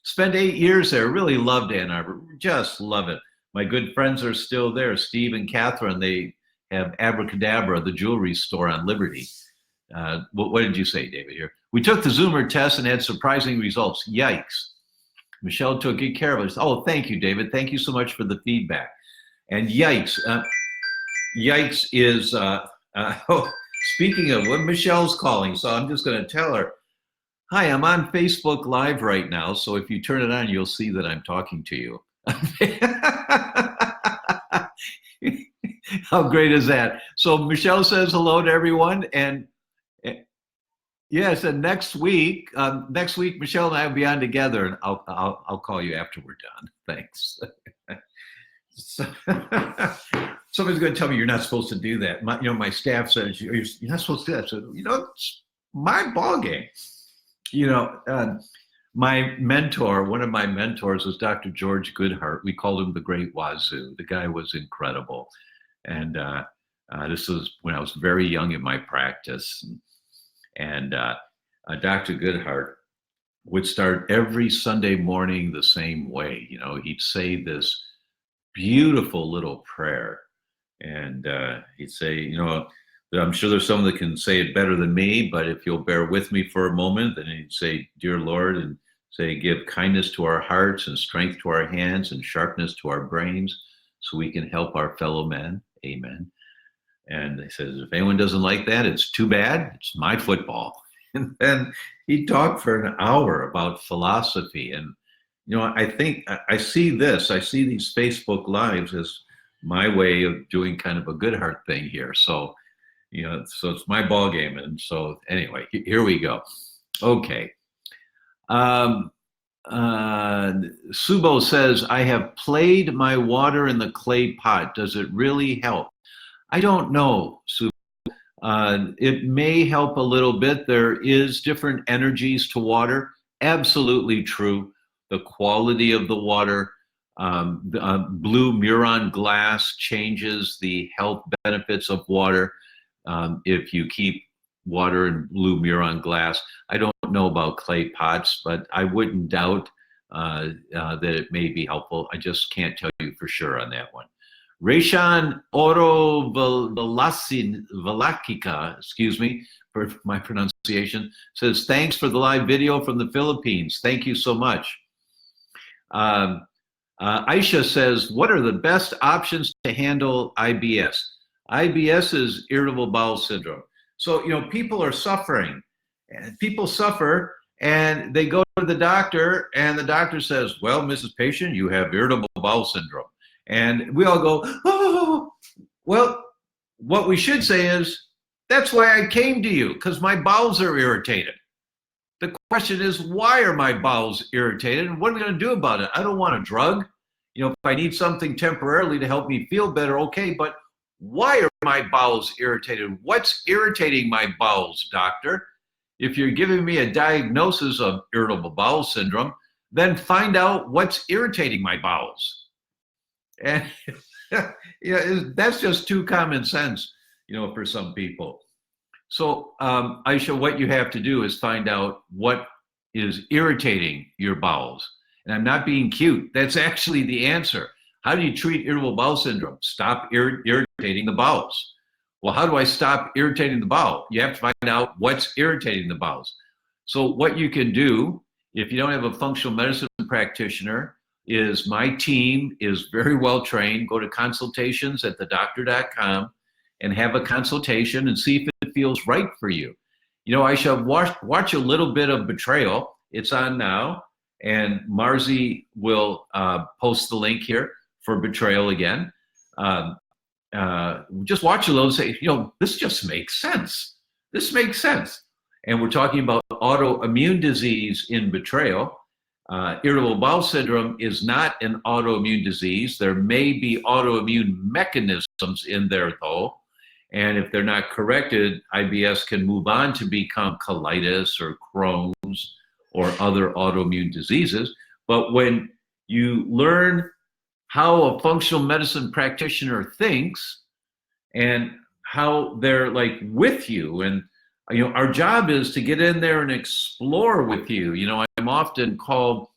spent 8 years there. Really loved Ann Arbor. Just love it. My good friends are still there. Steve and Catherine, they have Abracadabra, the jewelry store on Liberty. What did you say, David, here? We took the Zoomer test and had surprising results. Yikes. Michelle took good care of us. Oh, thank you, David. Thank you so much for the feedback. And yikes. Yikes is, speaking of what Michelle's calling, so I'm just going to tell her, hi, I'm on Facebook Live right now, so if you turn it on, you'll see that I'm talking to you. How great is that? So Michelle says hello to everyone, and yes, and next week, Michelle and I will be on together, and I'll call you after we're done. Thanks. Somebody's going to tell me you're not supposed to do that. My staff says you're not supposed to do that. So it's my ball game. My mentor, one of my mentors was Dr. George Goodhart. We called him the Great Wazoo. The guy was incredible. And this was when I was very young in my practice. And Dr. Goodhart would start every Sunday morning the same way. He'd say this beautiful little prayer. And he'd say, I'm sure there's someone that can say it better than me, but if you'll bear with me for a moment, then he'd say, Dear Lord, and say, give kindness to our hearts and strength to our hands and sharpness to our brains so we can help our fellow men. Amen. And he says, if anyone doesn't like that, it's too bad. It's my football. And then he talked for an hour about philosophy. And I think I see this. I see these Facebook Lives as my way of doing kind of a good heart thing here. So, so it's my ball game. And so anyway, here we go. Okay. Um, Subo says, I have played my water in the clay pot. Does it really help? I don't know, Subo. It may help a little bit. There is different energies to water. Absolutely true. The quality of the water, blue Muron glass changes the health benefits of water. If you keep water in blue Muron glass, I don't know about clay pots, but I wouldn't doubt that it may be helpful. I just can't tell you for sure on that one. Rayshan Oro Velakika, excuse me for my pronunciation, says, thanks for the live video from the Philippines. Thank you so much. Aisha says, what are the best options to handle IBS? IBS is irritable bowel syndrome. So, people are suffering. People suffer and they go to the doctor and the doctor says, well, Mrs. Patient, you have irritable bowel syndrome. And we all go, oh, well, what we should say is, that's why I came to you, because my bowels are irritated. The question is, why are my bowels irritated? And what am I going to do about it? I don't want a drug. If I need something temporarily to help me feel better, okay, but why are my bowels irritated? What's irritating my bowels, doctor? If you're giving me a diagnosis of irritable bowel syndrome, then find out what's irritating my bowels. And that's just too common sense, for some people. So, Aisha, what you have to do is find out what is irritating your bowels. And I'm not being cute. That's actually the answer. How do you treat irritable bowel syndrome? Stop irritating the bowels. Well, how do I stop irritating the bowel? You have to find out what's irritating the bowels. So what you can do, if you don't have a functional medicine practitioner, is my team is very well trained. Go to consultations at theDr.com and have a consultation and see if it feels right for you. I should watch a little bit of Betrayal. It's on now, and Marzi will post the link here for Betrayal again. Just watch a little and say, this just makes sense. This makes sense. And we're talking about autoimmune disease in Betrayal. Irritable bowel syndrome is not an autoimmune disease. There may be autoimmune mechanisms in there, though. And if they're not corrected, IBS can move on to become colitis or Crohn's or other autoimmune diseases. But when you learn how a functional medicine practitioner thinks and how they're like with you, and our job is to get in there and explore with you. I'm often called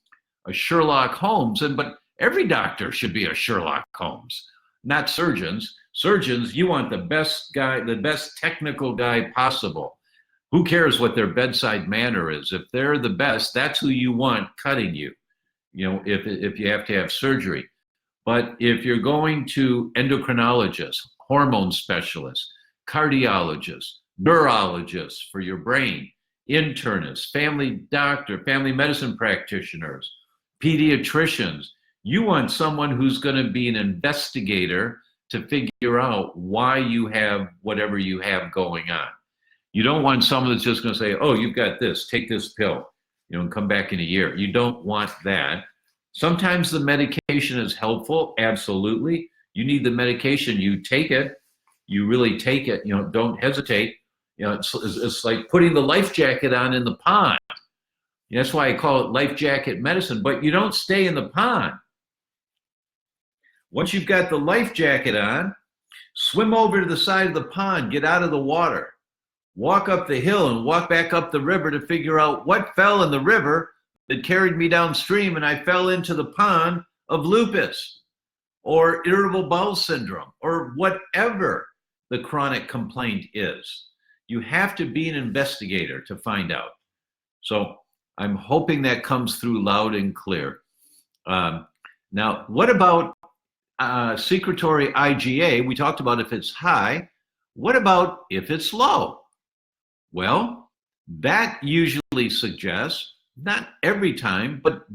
a Sherlock Holmes, but every doctor should be a Sherlock Holmes, not surgeons. Surgeons, you want the best guy, the best technical guy possible. Who cares what their bedside manner is? If they're the best, that's who you want cutting you, if you have to have surgery. But if you're going to endocrinologists, hormone specialists, cardiologists, neurologists for your brain, internists, family doctor, family medicine practitioners, pediatricians, you want someone who's going to be an investigator to figure out why you have whatever you have going on. You don't want someone that's just going to say, oh, you've got this, take this pill, and come back in a year. You don't want that. Sometimes the medication is helpful, absolutely. You need the medication, you take it, you really take it, don't hesitate. It's like putting the life jacket on in the pond. That's why I call it life jacket medicine, but you don't stay in the pond. Once you've got the life jacket on, swim over to the side of the pond, get out of the water, walk up the hill and walk back up the river to figure out what fell in the river that carried me downstream and I fell into the pond of lupus or irritable bowel syndrome or whatever the chronic complaint is. You have to be an investigator to find out. So I'm hoping that comes through loud and clear. Now, what about secretory IgA? We talked about if it's high. What about if it's low? Well, that usually suggests, not every time, but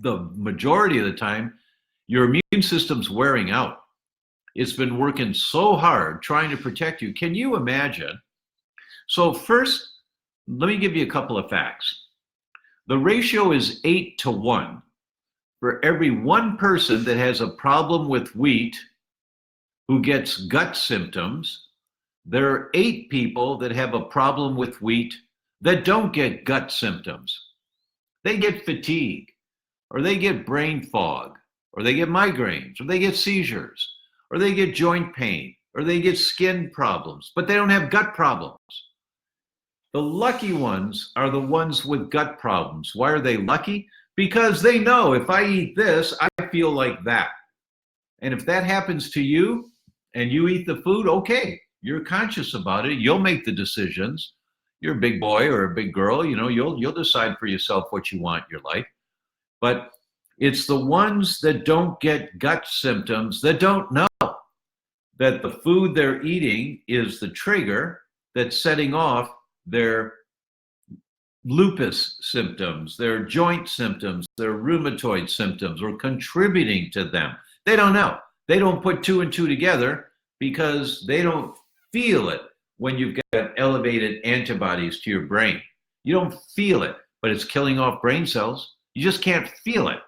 the majority of the time, your immune system's wearing out. It's been working so hard trying to protect you. Can you imagine? So first, let me give you a couple of facts. The ratio is 8-to-1. For every one person that has a problem with wheat who gets gut symptoms, there are 8 people that have a problem with wheat that don't get gut symptoms. They get fatigue, or they get brain fog, or they get migraines, or they get seizures, or they get joint pain, or they get skin problems, but they don't have gut problems. The lucky ones are the ones with gut problems. Why are they lucky? Because they know if I eat this, I feel like that. And if that happens to you and you eat the food, okay, you're conscious about it. You'll make the decisions. You're a big boy or a big girl, you know, you'll decide for yourself what you want in your life. But it's the ones that don't get gut symptoms that don't know that the food they're eating is the trigger that's setting off their lupus symptoms, their joint symptoms, their rheumatoid symptoms, or contributing to them. They don't know. They don't put 2 and 2 together because they don't feel it when you've got elevated antibodies to your brain. You don't feel it, but it's killing off brain cells. You just can't feel it.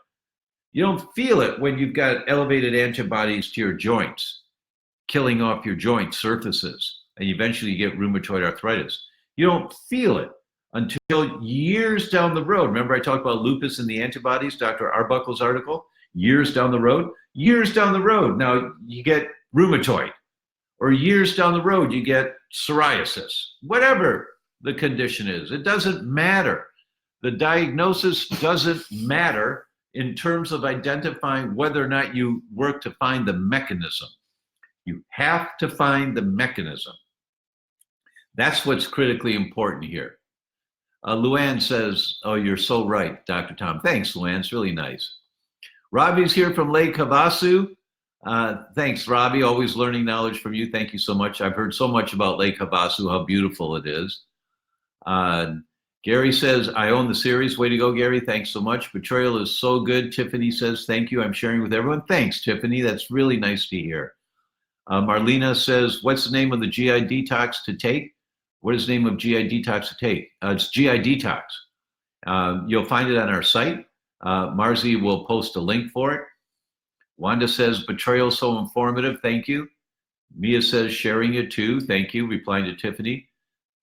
You don't feel it when you've got elevated antibodies to your joints, killing off your joint surfaces, and eventually you get rheumatoid arthritis. You don't feel it until years down the road. Remember I talked about lupus and the antibodies, Dr. Arbuckle's article? Years down the road. Now you get rheumatoid, or years down the road you get psoriasis. Whatever the condition is, it doesn't matter. The diagnosis doesn't matter in terms of identifying whether or not you work to find the mechanism. You have to find the mechanism. That's what's critically important here. Luann says, oh, you're so right, Dr. Tom. Thanks, Luann. It's really nice. Robbie's here from Lake Havasu. Thanks, Robbie. Always learning knowledge from you. Thank you so much. I've heard so much about Lake Havasu, how beautiful it is. Gary says, I own the series. Way to go, Gary. Thanks so much. Betrayal is so good. Tiffany says, thank you. I'm sharing with everyone. Thanks, Tiffany. That's really nice to hear. Marlena says, what's the name of the GI detox to take? What is the name of GI detox to take? It's GI detox. You'll find it on our site. Marzi will post a link for it. Wanda says, betrayal so informative. Thank you. Mia says, sharing it too. Thank you. Replying to Tiffany.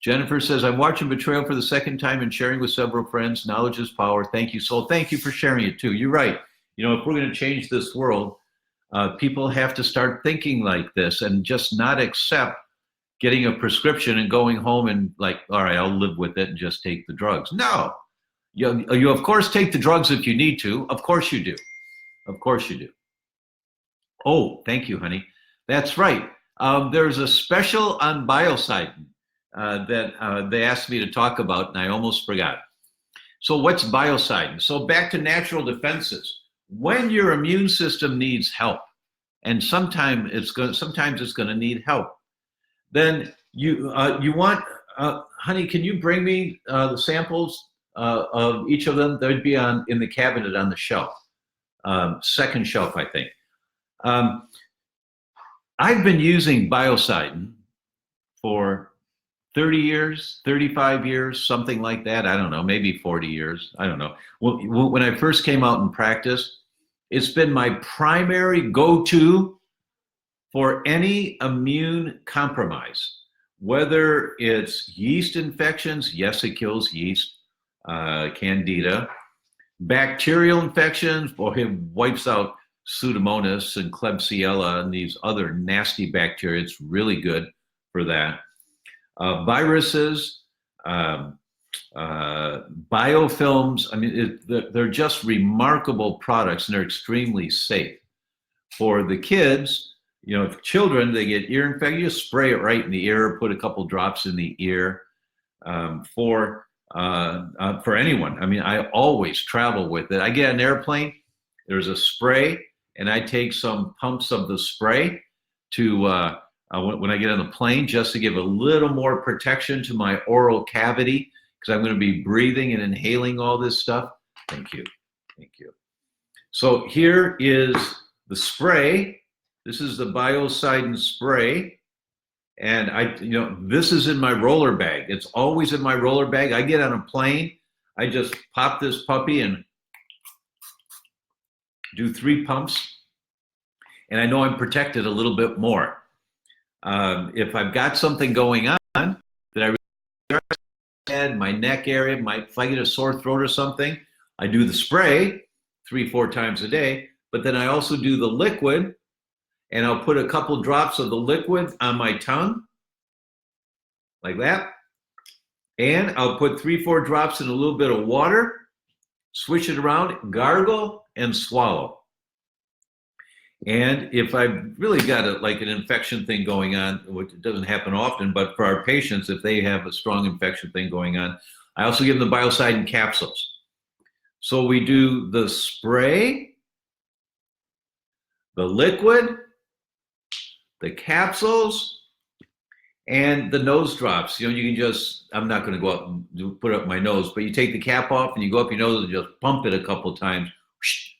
Jennifer says, I'm watching Betrayal for the second time and sharing with several friends. Knowledge is power. Thank you, Soul. Thank you for sharing it too. You're right. You know, if we're going to change this world, people have to start thinking like this and just not accept getting a prescription and going home and like, all right, I'll live with it and just take the drugs. No, you of course take the drugs if you need to. Of course you do. Of course you do. Oh, thank you, honey. That's right. There's a special on Biocidin that they asked me to talk about, and I almost forgot. So what's Biocidin? So back to natural defenses. When your immune system needs help, and sometimes it's going to need help, then you want, honey, can you bring me the samples of each of them? They'd be in the cabinet on the shelf, second shelf, I think. I've been using Biocidin for 30 years, 35 years, something like that. I don't know, maybe 40 years. I don't know. When I first came out in practice, it's been my primary go-to for any immune compromise, whether it's yeast infections. Yes, it kills yeast, candida. Bacterial infections, boy, it wipes out Pseudomonas and Klebsiella and these other nasty bacteria. It's really good for that. Viruses, biofilms. I mean, they're just remarkable products, and they're extremely safe. For the kids, you know, children, they get ear infection, you just spray it right in the ear, put a couple drops in the ear. For anyone, I mean, I always travel with it. I get on an airplane, there's a spray, and I take some pumps of the spray to when I get on the plane, just to give a little more protection to my oral cavity, because I'm going to be breathing and inhaling all this stuff. Thank you. Thank you. So here is the spray. This is the Biocidin spray. And this is in my roller bag. It's always in my roller bag. I get on a plane, I just pop this puppy and do 3 pumps. And I know I'm protected a little bit more. If I've got something going on that I head, my neck area, if I get a sore throat or something, I do the spray 3-4 times a day, but then I also do the liquid, and I'll put a couple drops of the liquid on my tongue, like that, and I'll put 3-4 drops in a little bit of water, switch it around, gargle, and swallow. And if I've really got an infection thing going on, which doesn't happen often, but for our patients, if they have a strong infection thing going on, I also give them the Biocidin capsules. So we do the spray, the liquid, the capsules, and the nose drops. You can just, I'm not going to go up and put up my nose, but you take the cap off and you go up your nose and just pump it a couple times,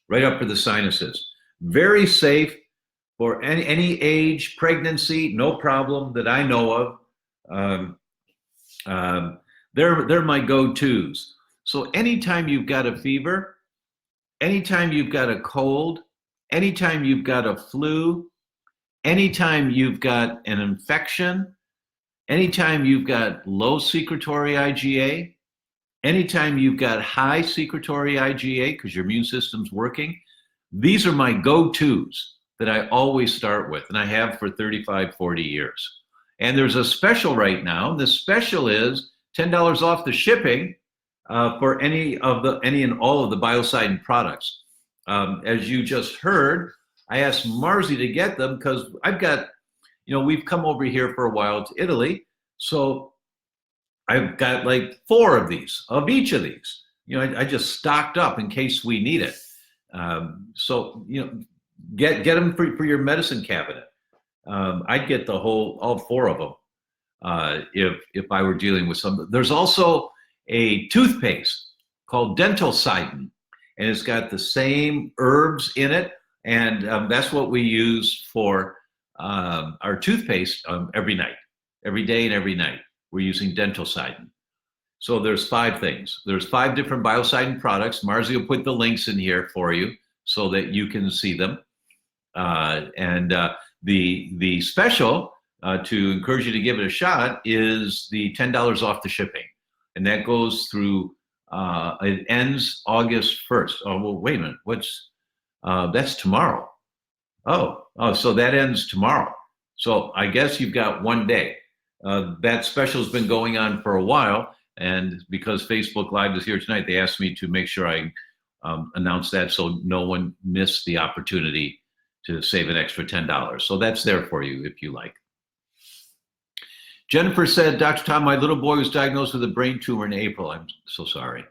right up to the sinuses. Very safe for any age, pregnancy, no problem that I know of. They're my go-tos. So anytime you've got a fever, anytime you've got a cold, anytime you've got a flu, anytime you've got an infection, anytime you've got low secretory IgA, anytime you've got high secretory IgA because your immune system's working, these are my go-tos that I always start with, and I have for 35, 40 years. And there's a special right now. The special is $10 off the shipping for any and all of the Biocidin products. As you just heard, I asked Marzi to get them because I've got, we've come over here for a while to Italy. So I've got like 4 of these, of each of these. I just stocked up in case we need it. So get them for your medicine cabinet. I'd get all 4 of them if I were dealing with some. There's also a toothpaste called Dentalcidin, and it's got the same herbs in it, and that's what we use for our toothpaste every day and every night. We're using Dentalcidin. So there's 5 things. There's 5 different Biocidin products. Marzi will put the links in here for you so that you can see them. And the special to encourage you to give it a shot is the $10 off the shipping. And that goes through, it ends August 1st. Oh, well, wait a minute. That's tomorrow. Oh, so that ends tomorrow. So I guess you've got 1 day. That special has been going on for a while. And because Facebook Live is here tonight, they asked me to make sure I announce that so no one missed the opportunity to save an extra $10. So that's there for you if you like. Jennifer said, Dr. Tom, my little boy was diagnosed with a brain tumor in April. I'm so sorry.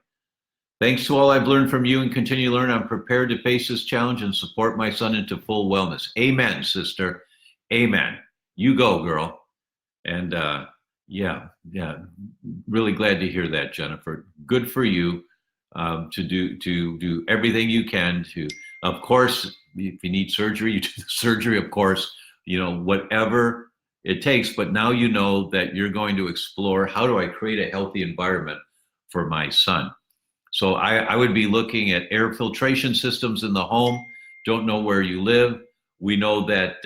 Thanks to all I've learned from you and continue to learn, I'm prepared to face this challenge and support my son into full wellness. Amen, sister. Amen. You go, girl. And yeah, really glad to hear that, Jennifer. Good for you to do everything you can to, of course, if you need surgery, you do the surgery, of course, whatever it takes. But now you know that you're going to explore, how do I create a healthy environment for my son? So I would be looking at air filtration systems in the home. Don't know where you live. We know that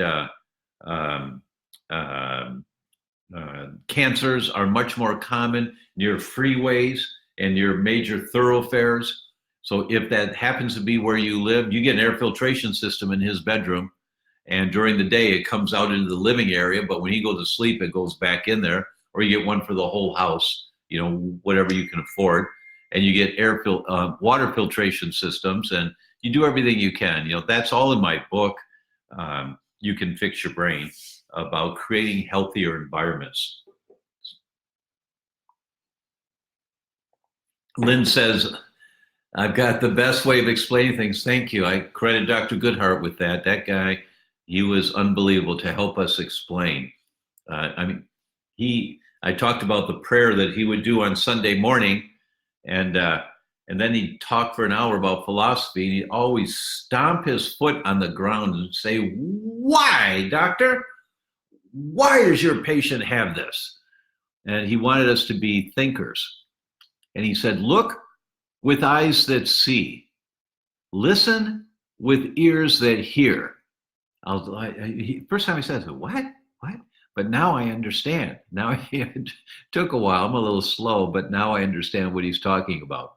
cancers are much more common near freeways and near major thoroughfares. So if that happens to be where you live, you get an air filtration system in his bedroom, and during the day it comes out into the living area, but when he goes to sleep it goes back in there, or you get one for the whole house, whatever you can afford, and you get water filtration systems, and you do everything you can. That's all in my book. You Can Fix Your Brain, about creating healthier environments. Lynn says, I've got the best way of explaining things. Thank you. I credit Dr. Goodhart with that. That guy, he was unbelievable to help us explain. I talked about the prayer that he would do on Sunday morning, and And then he'd talk for an hour about philosophy, and he'd always stomp his foot on the ground and say, "Why, doctor? Why does your patient have this?" And he wanted us to be thinkers. And he said, "Look with eyes that see, listen with ears that hear." First time he said, "What? What?" But now I understand. Now it took a while. I'm a little slow, but now I understand what he's talking about.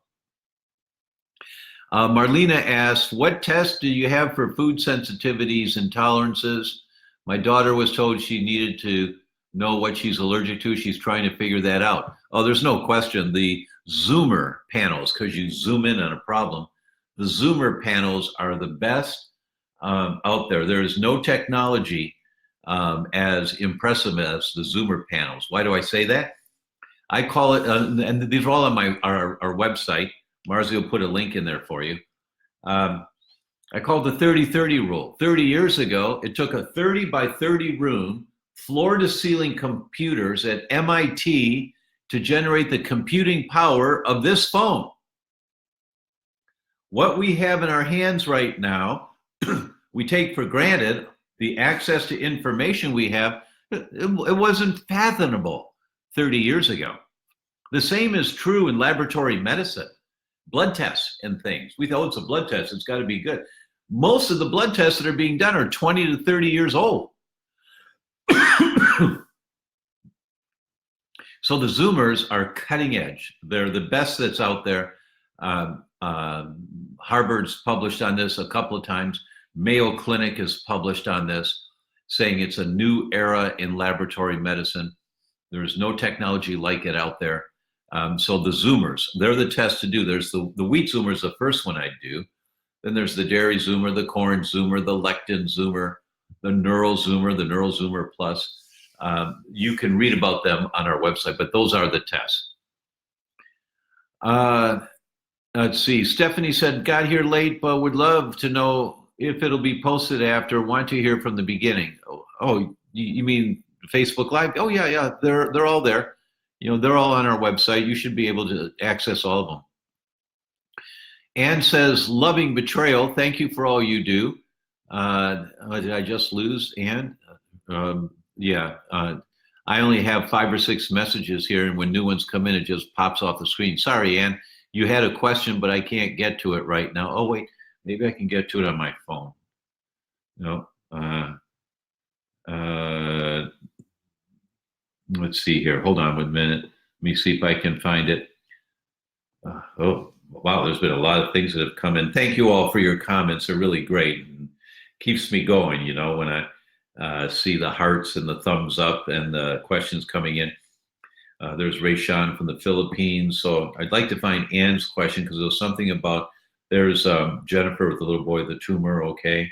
Marlena asked, "What tests do you have for food sensitivities and tolerances?" My daughter was told she needed to know what she's allergic to. She's trying to figure that out. Oh, there's no question. The Zoomer panels, because you zoom in on a problem, the Zoomer panels are the best out there. There is no technology as impressive as the Zoomer panels. Why do I say that? I call it, and these are all on our website. Marzi will put a link in there for you. I call it the 30-30 rule. 30 years ago, it took a 30 by 30 room, floor to ceiling computers at MIT to generate the computing power of this phone. What we have in our hands right now, we take for granted. The access to information we have, it wasn't fathomable 30 years ago. The same is true in laboratory medicine. Blood tests and things. We thought, it's a blood test, it's got to be good. Most of the blood tests that are being done are 20 to 30 years old. So the Zoomers are cutting edge. They're the best that's out there. Harvard's published on this a couple of times. Mayo Clinic has published on this, saying it's a new era in laboratory medicine. There's no technology like it out there. So the Zoomers, they're the test to do. There's the wheat Zoomer is the first one I do. Then there's the dairy Zoomer, the corn Zoomer, the lectin Zoomer, the neural Zoomer, the neural Zoomer plus. You can read about them on our website, but those are the tests. Let's see. Stephanie said, "Got here late, but would love to know if it'll be posted after. Want to hear from the beginning." Oh, you mean Facebook Live? Oh yeah, they're all there. You know, they're all on our website. You should be able to access all of them. Anne says, "Loving betrayal. Thank you for all you do." Did I just lose Anne? Yeah. I only have 5 or 6 messages here, and when new ones come in, it just pops off the screen. Sorry, Anne. You had a question, but I can't get to it right now. Oh, wait. Maybe I can get to it on my phone. No. Let's see here. Hold on 1 minute. Let me see if I can find it. Oh, wow. There's been a lot of things that have come in. Thank you all for your comments. They're really great. And keeps me going, you know, when I see the hearts and the thumbs up and the questions coming in. There's Rayshawn from the Philippines. So I'd like to find Anne's question because there was something about, there's Jennifer with the little boy, the tumor, okay.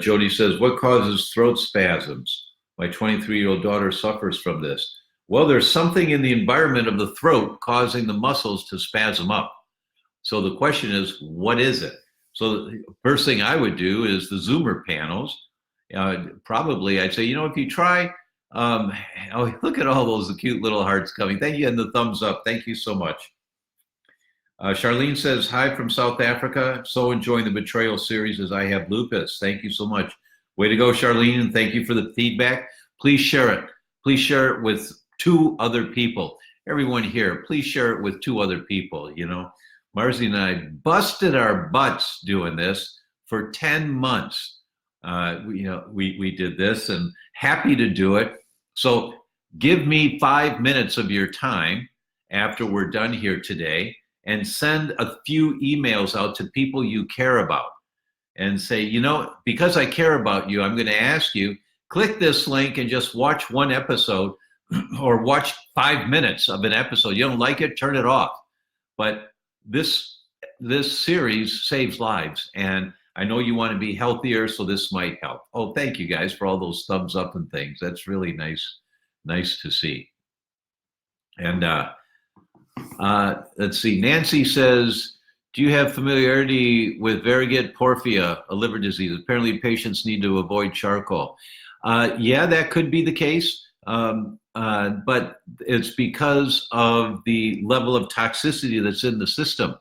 Jody says, "What causes throat spasms? My 23-year-old daughter suffers from this." Well, there's something in the environment of the throat causing the muscles to spasm up. So the question is, what is it? So the first thing I would do is the Zoomer panels. Probably I'd say, you know, if you try, oh, look at all those cute little hearts coming. Thank you, and the thumbs up. Thank you so much. Charlene says, "Hi from South Africa. So enjoying the betrayal series as I have lupus." Thank you so much. Way to go, Charlene, and thank you for the feedback. Please share it. Please share it with 2 other people. Everyone here, please share it with 2 other people. You know, Marzi and I busted our butts doing this for 10 months. We did this, and happy to do it. So give me 5 minutes of your time after we're done here today, and send a few emails out to people you care about and say, you know, because I care about you, I'm going to ask you, click this link and just watch 1 episode or watch 5 minutes of an episode. You don't like it, turn it off. But this series saves lives, and I know you want to be healthier, so this might help. Oh, thank you guys for all those thumbs up and things. That's really nice to see. And let's see. Nancy says, "Do you have familiarity with variegate porphyria, a liver disease? Apparently patients need to avoid charcoal." Yeah, that could be the case. but it's because of the level of toxicity that's in the system.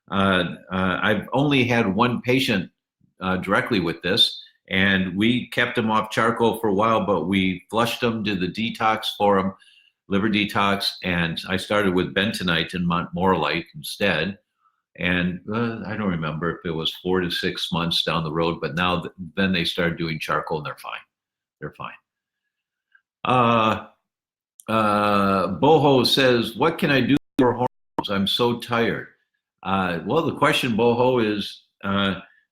I've only had one patient directly with this, and we kept him off charcoal for a while, but we flushed him, did the detox for him, liver detox, and I started with bentonite and montmorillite instead. And I don't remember if it was 4 to 6 months down the road, but now then they started doing charcoal and they're fine. They're fine. Boho says, what can I do for hormones? I'm so tired. Well, the question, Boho, is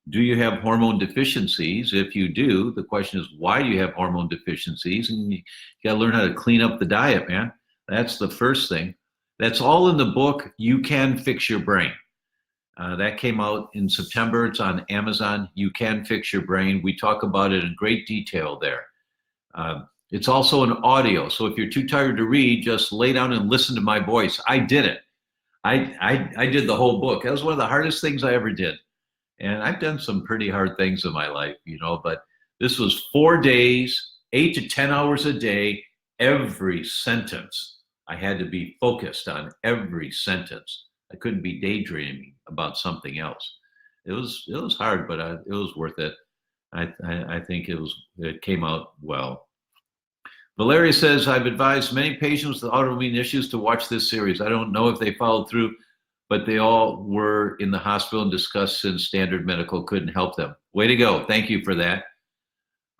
do you have hormone deficiencies? If you do, the question is, why do you have hormone deficiencies? And you got to learn how to clean up the diet, man. That's the first thing. That's all in the book, You Can Fix Your Brain. That came out in September. It's on Amazon. You Can Fix Your Brain. We talk about it in great detail there. It's also an audio. So if you're too tired to read, just lay down and listen to my voice. I did it. I did the whole book. That was one of the hardest things I ever did. And I've done some pretty hard things in my life, but this was 4 days, 8 to 10 hours a day, every sentence. I had to be focused on every sentence. I couldn't be daydreaming about something else. It was hard, but it was worth it. I think it came out well. Valeria says, I've advised many patients with autoimmune issues to watch this series. I don't know if they followed through, but they all were in the hospital and discussed since standard medical couldn't help them. Way to go. Thank you for that.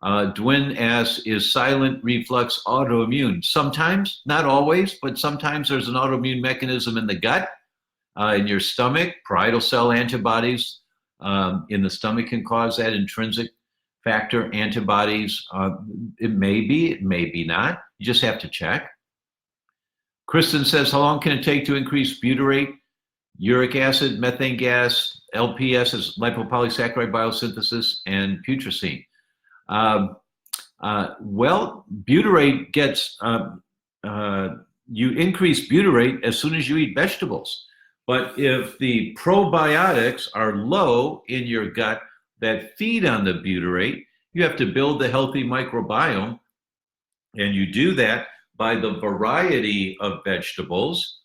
Dwin asks, is silent reflux autoimmune? Sometimes, not always, but sometimes there's an autoimmune mechanism in the gut, in your stomach. Parietal cell antibodies in the stomach can cause that. Intrinsic factor antibodies, it may be not. You just have to check. Kristen says, how long can it take to increase butyrate, uric acid, methane gas, LPS is lipopolysaccharide biosynthesis, and putrescine? Well, butyrate gets, you increase butyrate as soon as you eat vegetables. But if the probiotics are low in your gut that feed on the butyrate, you have to build the healthy microbiome. And you do that by the variety of vegetables,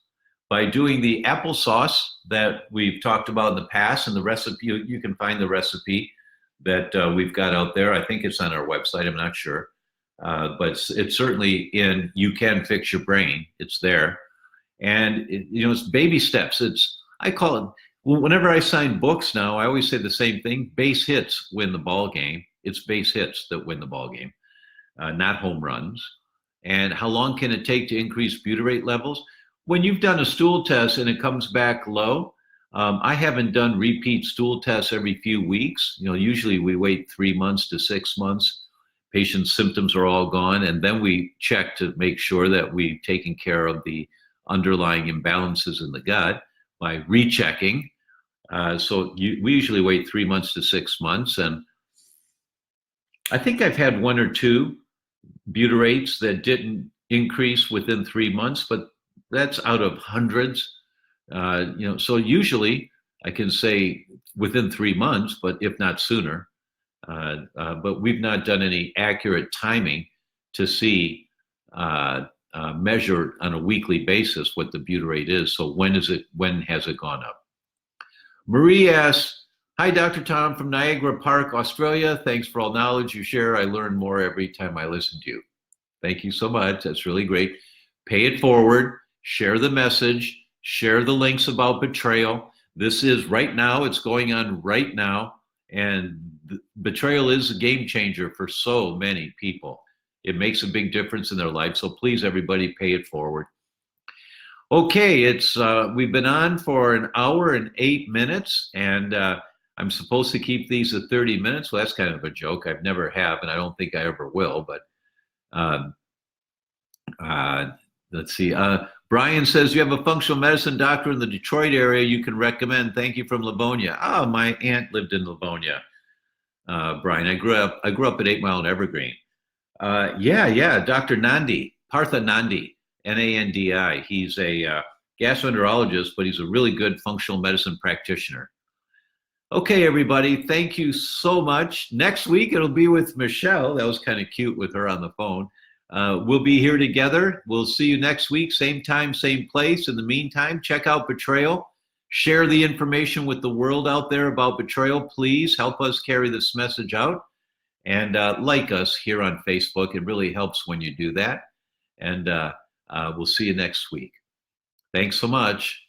by doing the applesauce that we've talked about in the past, and the recipe, you can find the recipe that we've got out there. I think it's on our website, I'm not sure. But it's certainly in You Can Fix Your Brain, it's there. And it's baby steps. I call it, whenever I sign books now, I always say the same thing: base hits win the ball game. It's base hits that win the ball game, not home runs. And how long can it take to increase butyrate levels? When you've done a stool test and it comes back low, I haven't done repeat stool tests every few weeks. Usually we wait 3 months to 6 months. Patient's symptoms are all gone, and then we check to make sure that we've taken care of the underlying imbalances in the gut by rechecking. So we usually wait 3 months to 6 months. And I think I've had 1 or 2 butyrates that didn't increase within 3 months, but that's out of hundreds. So usually I can say within 3 months, but if not sooner. But we've not done any accurate timing to see measure on a weekly basis what the butyrate is. So when has it gone up? Marie asks, hi, Dr. Tom from Niagara Park, Australia. Thanks for all knowledge you share. I learn more every time I listen to you. Thank you so much. That's really great. Pay it forward, share the message, share the links about betrayal. This is right now, it's going on right now. And betrayal is a game changer for so many people. It makes a big difference in their life. So please, everybody, pay it forward. Okay, we've been on for 1 hour and 8 minutes, and I'm supposed to keep these at 30 minutes. Well, that's kind of a joke. I've never have, and I don't think I ever will. But let's see. Brian says, you have a functional medicine doctor in the Detroit area you can recommend. Thank you, from Livonia. Oh, my aunt lived in Livonia. Brian, I grew up at 8 Mile and Evergreen. Yeah, Dr. Nandi, Partha Nandi, Nandi. He's a gastroenterologist, but he's a really good functional medicine practitioner. Okay, everybody, thank you so much. Next week, it'll be with Michelle. That was kind of cute with her on the phone. we'll be here together. We'll see you next week, same time, same place. In the meantime, check out Betrayal. Share the information with the world out there about betrayal. Please help us carry this message out. And like us here on Facebook. It really helps when you do that. And we'll see you next week. Thanks so much.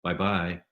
Bye-bye.